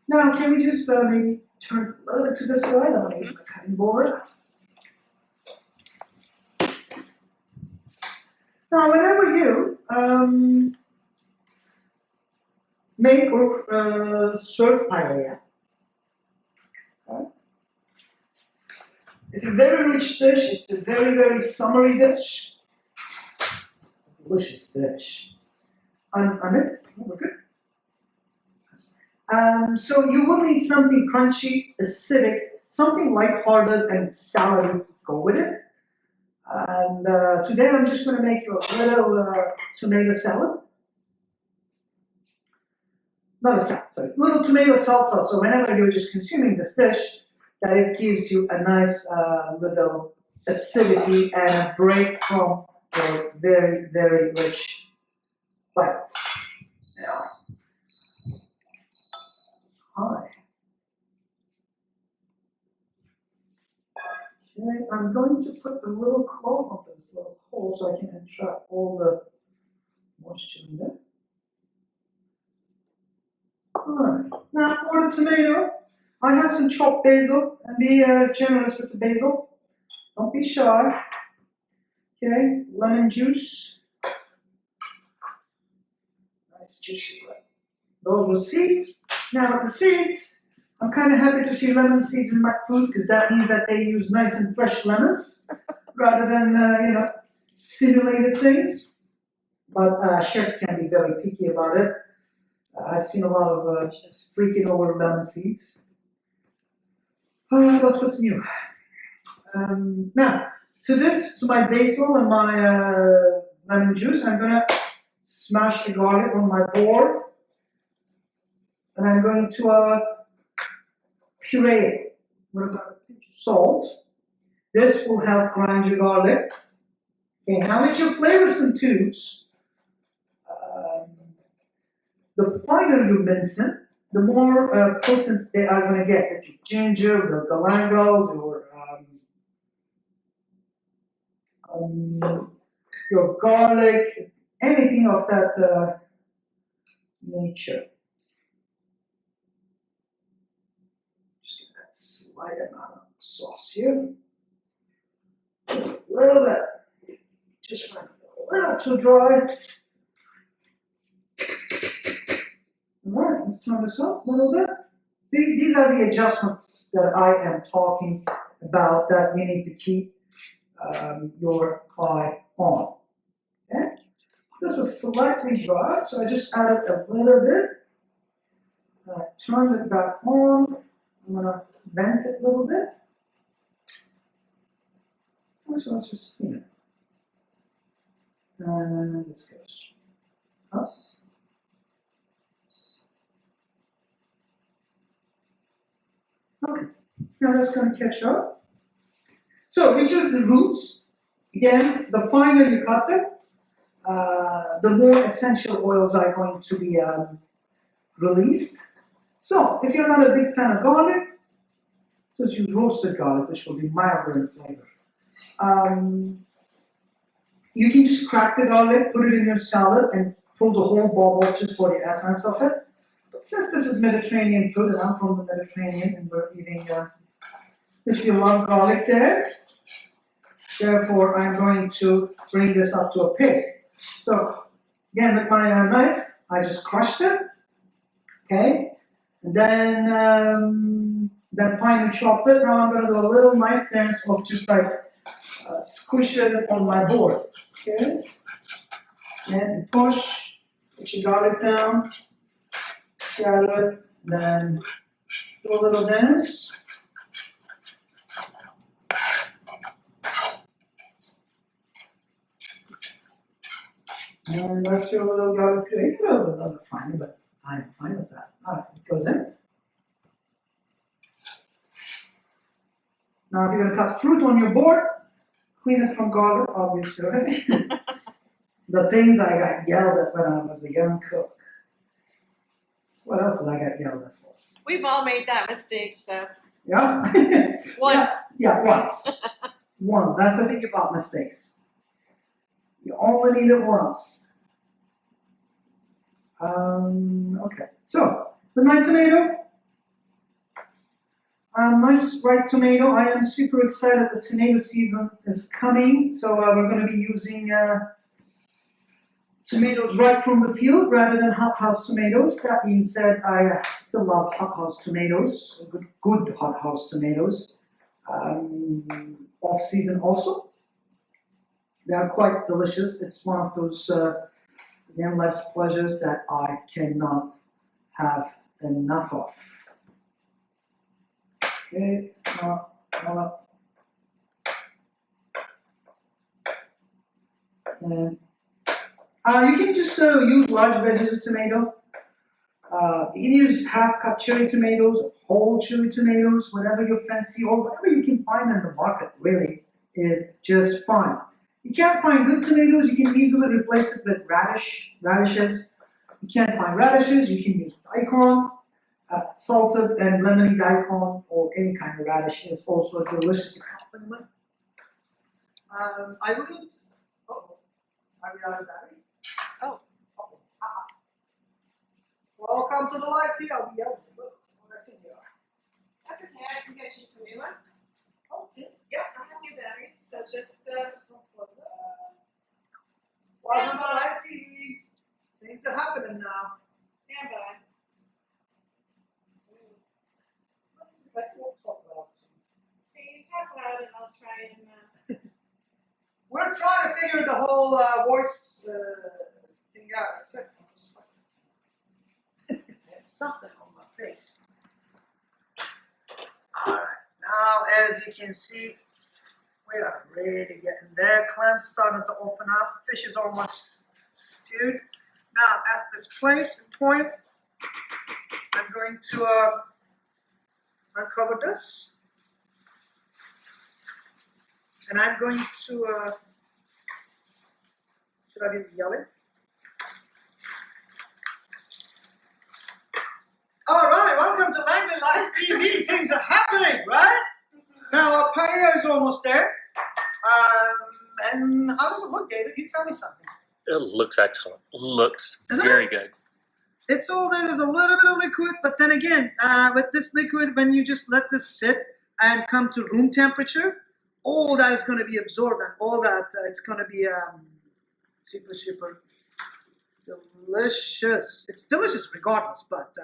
Now, can we just maybe turn a little bit to this side? I'm going to use my cutting board. Now, whenever you make or serve paella, okay, it's a very rich dish. It's a very, very summery dish. It's a delicious dish. We're good. So you will need something crunchy, acidic, something lighthearted and salady to go with it. And today I'm just going to make you a little tomato salad. Not a salad, sorry. Little tomato salsa. So whenever you're just consuming this dish, that it gives you a nice little acidity and a break from your very, very rich bites. Yeah. Hi. Okay, I'm going to put a little cloth onto this little hole so I can entrap all the moisture in there. Alright, now for the tomato, I have some chopped basil, and be generous with the basil. Don't be shy. Okay, lemon juice. Nice juicy one. Those were seeds. Now with the seeds, I'm kind of happy to see lemon seeds in my food because that means that they use nice and fresh lemons rather than, simulated things. But chefs can be very picky about it. I've seen a lot of chefs freaking over lemon seeds. But what's new? Now, to my basil and my lemon juice, I'm gonna smash the garlic on my board. And I'm going to puree it with a pinch of salt. This will help grind your garlic. Okay, now with your flavors and tubes, the finer you mince them, the more potent they are going to get. That your ginger, the galangal, your garlic, anything of that nature. Just get that slight amount of sauce here. Just a little bit. Just a little too dry. Alright, let's turn this up a little bit. These are the adjustments that I am talking about that you need to keep your eye on. Okay? This was slightly dry, so I just added a little bit. I turned it back on. I'm gonna vent it a little bit. So let's just steam it. And this goes up. Okay, now that's going to catch up. So, which are the roots? Again, the finer you cut them, the more essential oils are going to be released. So, if you're not a big fan of garlic, just use roasted garlic, which will be milder in flavor. You can just crack the garlic, put it in your salad, and pull the whole bulb off just for the essence of it. But since this is Mediterranean food, and I'm from the Mediterranean, and we're eating, which we love garlic there, therefore I'm going to bring this up to a paste. So, again, with my knife, I just crushed it, okay? And then finely chopped it. Now I'm going to do a little knife dance of just like squish it on my board, okay? And push, put your garlic down, gather it, then do a little dance. And that's your little garlic puree. It's a little bit finer, but I'm fine with that. Alright, it goes in. Now if you're going to cut fruit on your board, clean it from garlic, obviously, right? The things I got yelled at when I was a young cook. What else did I get yelled at for? We've all made that mistake, Chef. Yeah? Once. Yeah, once. Once. That's the thing about mistakes. You only need it once. Okay. So, with my tomato, nice ripe tomato. I am super excited. The tomato season is coming, so we're going to be using tomatoes right from the field rather than hothouse tomatoes. That being said, I still love hothouse tomatoes, good hothouse tomatoes. Off season also. They are quite delicious. It's one of those again life's pleasures that I cannot have enough of. Okay, and you can just use large veggies of tomato. You can use half-cut cherry tomatoes, whole cherry tomatoes, whatever you fancy, or whatever you can find in the market, really, is just fine. You can't find good tomatoes, you can easily replace it with radishes. You can't find radishes, you can use daikon, salted and lemony daikon, or any kind of radish is also a delicious accompaniment. I wouldn't, are we out of battery? Oh. Welcome to the live tea. I'll be out. Look, that's in here. That's okay, I can get you some new ones. Okay. Yep, I have new batteries, so just Welcome to the live TV. Things are happening now. stand by. but we'll talk about it. Okay, you talk loud and I'll try and. We're trying to figure the whole voice thing out. There's something on my face. Alright, now as you can see, we are really getting there. Clams starting to open up. Fish is almost stewed. Now at this point, I'm going to uncover this. And I'm going to, should I be yelling? All right, welcome to Langley Live TV. Things are happening, right? Now our paella is almost there. And how does it look, David? You tell me something. It looks excellent. Looks very good. It's all there's a little bit of liquid, but then again, with this liquid, when you just let this sit and come to room temperature, all that is going to be absorbed, and all that it's going to be super, super delicious. It's delicious regardless, but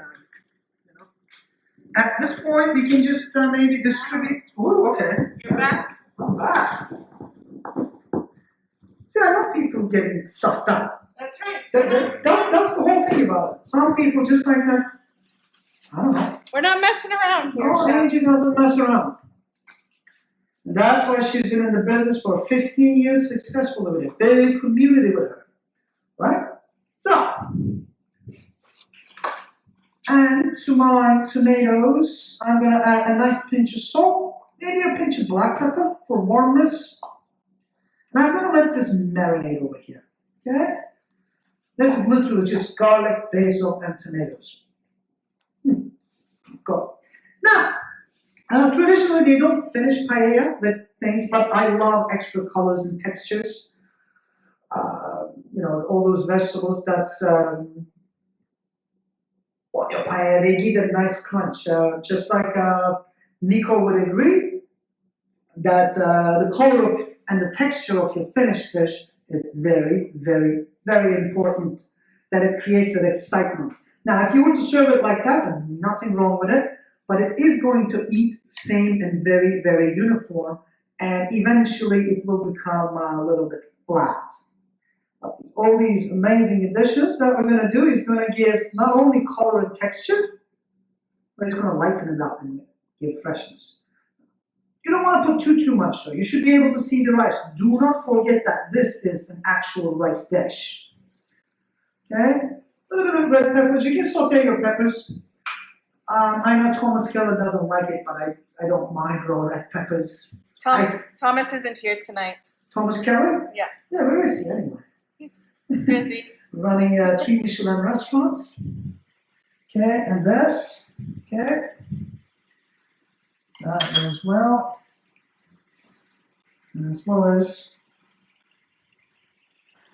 you know, at this point we can just maybe distribute. Ooh, okay. You're back. I'm back. See, I love people getting stuff done. That's right. That's the whole thing about it. Some people just like that. I don't know. We're not messing around here. No, Angie doesn't mess around. And that's why she's been in the business for 15 years successfully with a big community with her. Right? So, and to my tomatoes, I'm going to add a nice pinch of salt, maybe a pinch of black pepper for warmness. And I'm going to let this marinate over here. Okay? This is literally just garlic, basil, and tomatoes. Go. Now, traditionally they don't finish paella with things, but I love extra colors and textures. You know, all those vegetables, that's, well, your paella, they give it a nice crunch. Just like Nico would agree that the color of and the texture of your finished dish is very, very, very important, that it creates that excitement. Now, if you were to serve it like that, there's nothing wrong with it, but it is going to eat same and very, very uniform, and eventually it will become a little bit flat. All these amazing additions that we're going to do is going to give not only color and texture, but it's going to lighten it up and give freshness. You don't want to put too much though. You should be able to see the rice. Do not forget that this is an actual rice dish. Okay? A little bit of red peppers. You can saute your peppers. I know Thomas Keller doesn't like it, but I don't mind raw red peppers. Thomas isn't here tonight. Thomas Keller? Yeah. Yeah, where is he anyway? He's busy. Running 3 Michelin restaurants. Okay, and this. Okay. That as well. And as well as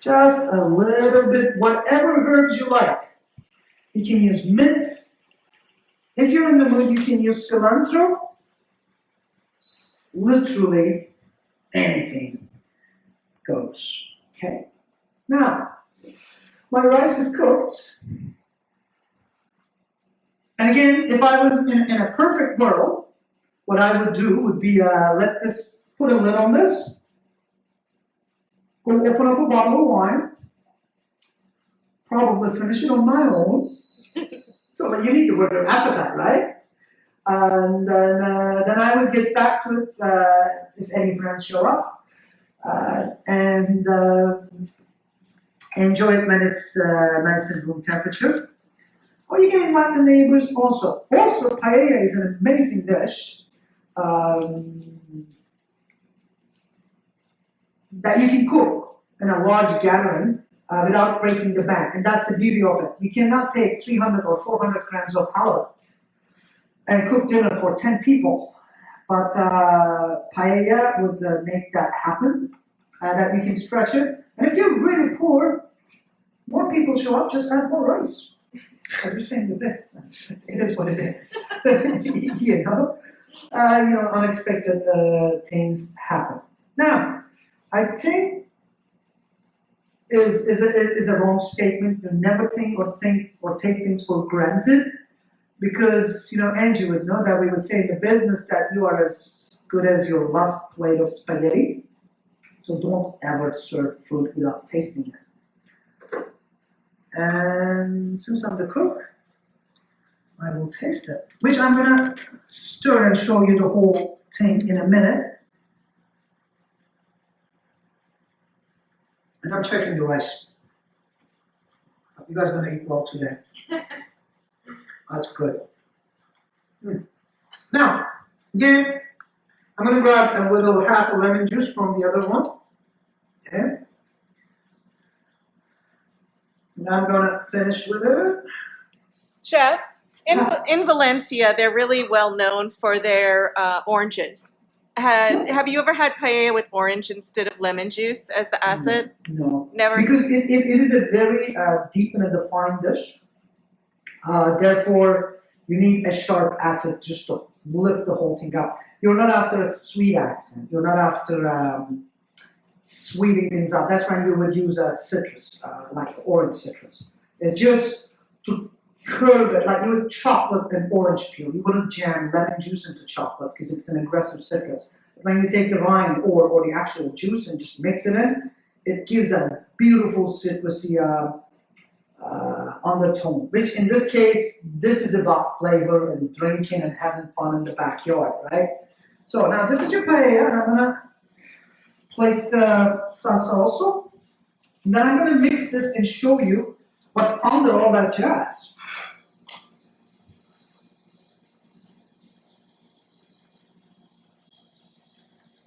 just a little bit, whatever herbs you like. You can use mint. If you're in the mood, you can use cilantro. Literally anything goes. Okay. Now, my rice is cooked. And again, if I was in a perfect world, what I would do would be put a lid on this, go open up a bottle of wine, probably finish it on my own. So you need to work your appetite, right? And then I would get back to it if any friends show up, and enjoy it when it's nice and room temperature. Or you can invite the neighbors also. Also, paella is an amazing dish that you can cook in a large gathering without breaking the bank. And that's the beauty of it. You cannot take 300 or 400 grams of halibut and cook dinner for 10 people. But paella would make that happen, that you can stretch it. And if you're really poor, more people show up, just add more rice. As you're saying the best, it is what it is. You know, unexpected things happen. Now, I think is a wrong statement to never think or take things for granted. because, Angie would know that we would say in the business that you are as good as your last plate of spaghetti. So don't ever serve food without tasting it. And since I'm the cook, I will taste it. Which I'm gonna stir and show you the whole thing in a minute. And I'm checking the rice. You guys are gonna eat well today. That's good. Now, again, I'm gonna grab a little half a lemon juice from the other one. Okay. And I'm gonna finish with it. Chef, in Valencia, they're really well known for their oranges. Have you ever had paella with orange instead of lemon juice as the acid? No. Never? Because it is a very deep and a defined dish. Therefore, you need a sharp acid just to lift the whole thing up. You're not after a sweet accent. You're not after sweeting things up. That's when you would use a citrus, like orange citrus. It's just to curve it, like you would chocolate and orange peel. You wouldn't jam lemon juice into chocolate because it's an aggressive citrus. But when you take the rind or the actual juice and just mix it in, it gives a beautiful citrusy undertone, which in this case, this is about flavor and drinking and having fun in the backyard, right? So now this is your paella, and I'm gonna plate salsa also. And then I'm gonna mix this and show you what's under all that jazz.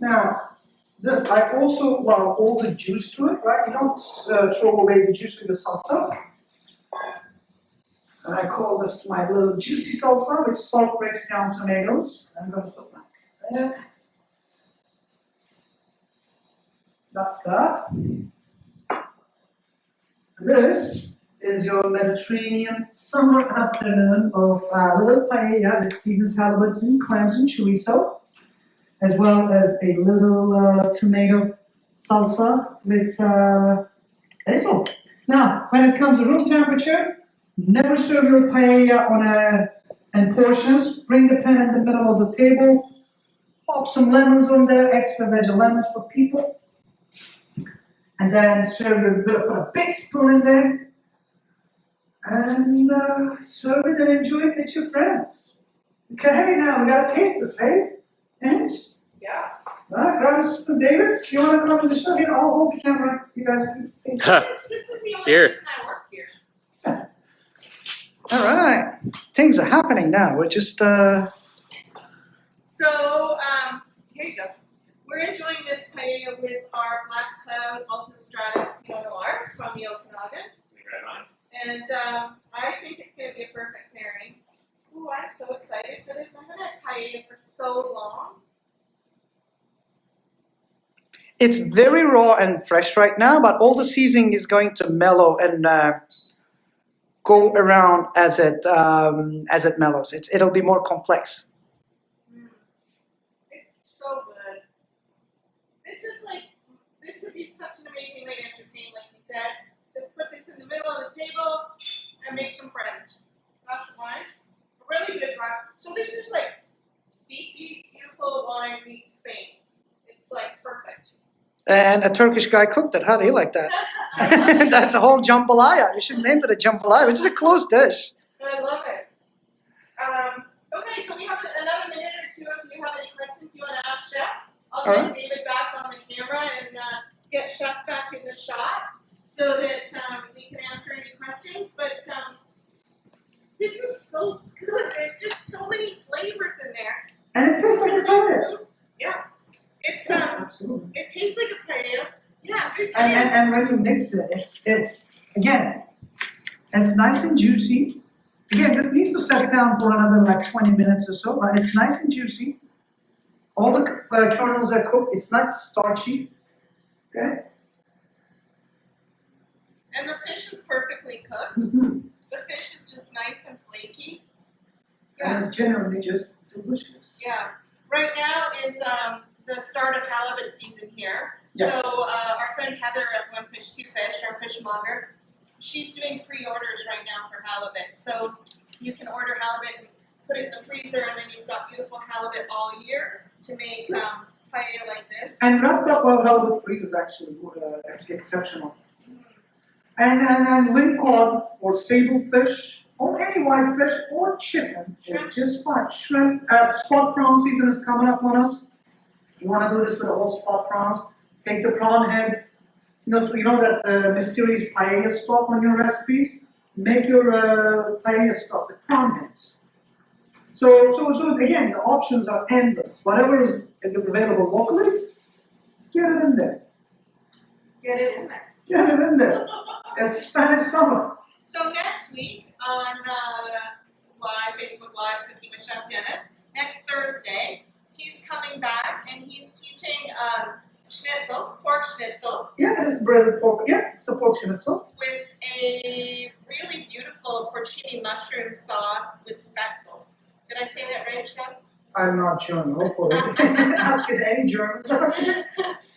Now, this, I also allow all the juice to it, right? You don't throw away the juice with the salsa. And I call this my little juicy salsa, which salt breaks down tomatoes. I'm going to put that there. That's that. This is your Mediterranean summer afternoon of little paella with seasoned halibuts, clams, and chorizo, as well as a little tomato salsa with basil. Now, when it comes to room temperature, never serve your paella in portions. Bring the pan in the middle of the table. Pop some lemons on there, extra veg lemons for people. And then serve it, put a big spoon in there. And serve it and enjoy it with your friends. Okay, now we gotta taste this, right? And Yeah. grab a spoon. David, you wanna come in the show here? I'll hold the camera. You guys can taste it. This is the only Here. reason I work here. All right, things are happening now. We're just So, here you go. We're enjoying this paella with our Black Cloud Ultrastratus Pinot Noir from the Okanagan. Right on. And I think it's going to be a perfect pairing. Ooh, I'm so excited for this. I've been at paella for so long. It's very raw and fresh right now, but all the seasoning is going to mellow and go around as it mellows. It'll be more complex. It's so good. This would be such an amazing way to entertain, like you said. Just put this in the middle of the table and make some friends. Glass of wine. A really good glass. So this is like BC beautiful wine meets Spain. It's like perfect. And a Turkish guy cooked it. How do you like that? That's a whole jambalaya. You should name it a jambalaya, which is a closed dish. I love it. Okay, so we have another minute or two if you have any questions you want to ask Chef. I'll get David back on the camera and get Chef back in the shot so that we can answer any questions. But this is so good. There's just so many flavors in there. And it tastes like a paella. Yeah. It's Absolutely. it tastes like a paella. Yeah. And when you mix it, it's again, it's nice and juicy. Again, this needs to set down for another like 20 minutes or so, but it's nice and juicy. All the kernels are cooked. It's not starchy. Okay. And the fish is perfectly cooked. Mm-hmm. The fish is just nice and flaky. And generally just delicious. Yeah. Right now is the start of halibut season here. Yeah. So our friend Heather at One Fish Two Fish, our fishmonger, she's doing pre-orders right now for halibut. So You can order halibut and put it in the freezer, and then you've got beautiful halibut all year to make paella like this. And wrapped up well halibut freeze is actually exceptional. And wing cod or sable fish or any white fish or chicken is just fine. Shrimp, spot prawn season is coming up on us. You want to do this with all spot prawns? Take the prawn heads. You know that mysterious paella stock on your recipes. Make your paella stock with prawn heads. So again, the options are endless. Whatever is available locally, get it in there. Get it in there. Get it in there. It's Spanish summer. So next week on Facebook Live Cooking with Chef Dennis, next Thursday, he's coming back and he's teaching schnitzel, pork schnitzel. Yeah, it is breaded pork. Yeah, it's a pork schnitzel. With a really beautiful porcini mushroom sauce with spätzle. Did I say that right, Chef? I'm not German, hopefully. Ask it to any Germans.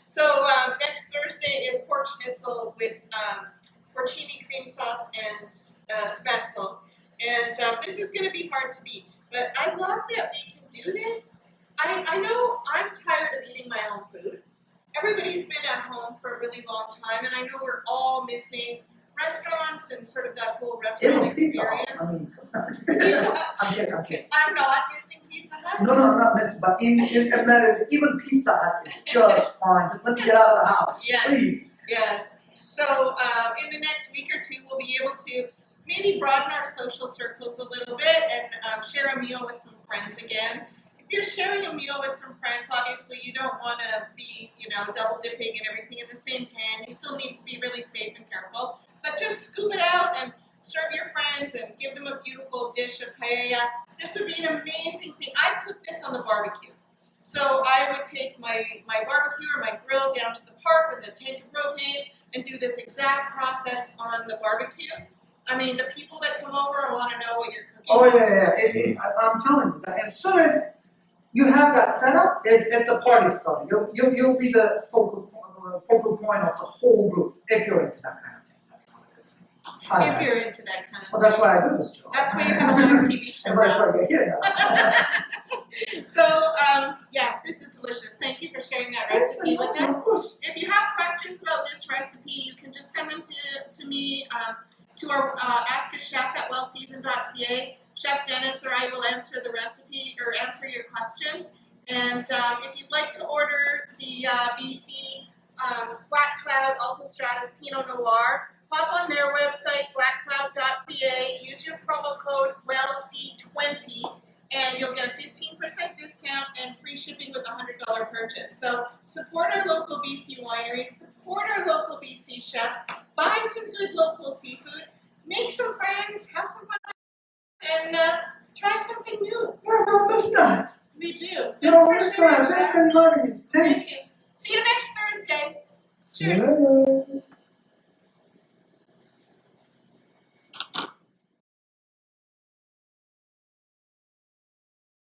So next Thursday is pork schnitzel with porcini cream sauce and spätzle. And this is going to be hard to beat. But I love that we can do this. I know I'm tired of eating my own food. Everybody's been at home for a really long time, and I know we're all missing restaurants and sort of that whole restaurant experience. Pizza Hut. I'm kidding. I'm not missing Pizza Hut. No, I'm not missing, but in matters, even Pizza Hut is just fine. Just let me get out of the house, please. Yes. So in the next week or two, we'll be able to maybe broaden our social circles a little bit and share a meal with some friends again. If you're sharing a meal with some friends, obviously you don't want to be, double dipping and everything in the same pan. You still need to be really safe and careful. But just scoop it out and serve your friends and give them a beautiful dish of paella. This would be an amazing thing. I put this on the barbecue. So I would take my barbecue or my grill down to the park with a tank of propane and do this exact process on the barbecue. I mean, the people that come over want to know what you're cooking. Oh yeah. I'm telling you, as soon as you have that set up, it's a party starter. You'll be the focal point of the whole group if you're into that kind of thing. If you're into that kind of Well, that's why I do this job. That's why you have a live TV show. That's why I get here now. So, this is delicious. Thank you for sharing that recipe with us. Of course. If you have questions about this recipe, you can just send them to me, to our askachef@wellseasoned.ca. Chef Dennis or I will answer the recipe or answer your questions. And if you'd like to order the BC Black Cloud Altostratus Pinot Noir, hop on their website, blackcloud.ca, use your promo code WELLC20, and you'll get a 15% discount and free shipping with a $100 purchase. So support our local BC wineries, support our local BC chefs, buy some good local seafood, make some friends, have some fun, and try something new. Yeah, don't miss that. We do. Don't miss that. Thanks for inviting me. Thanks. Thank you. See you next Thursday. See Cheers. you later.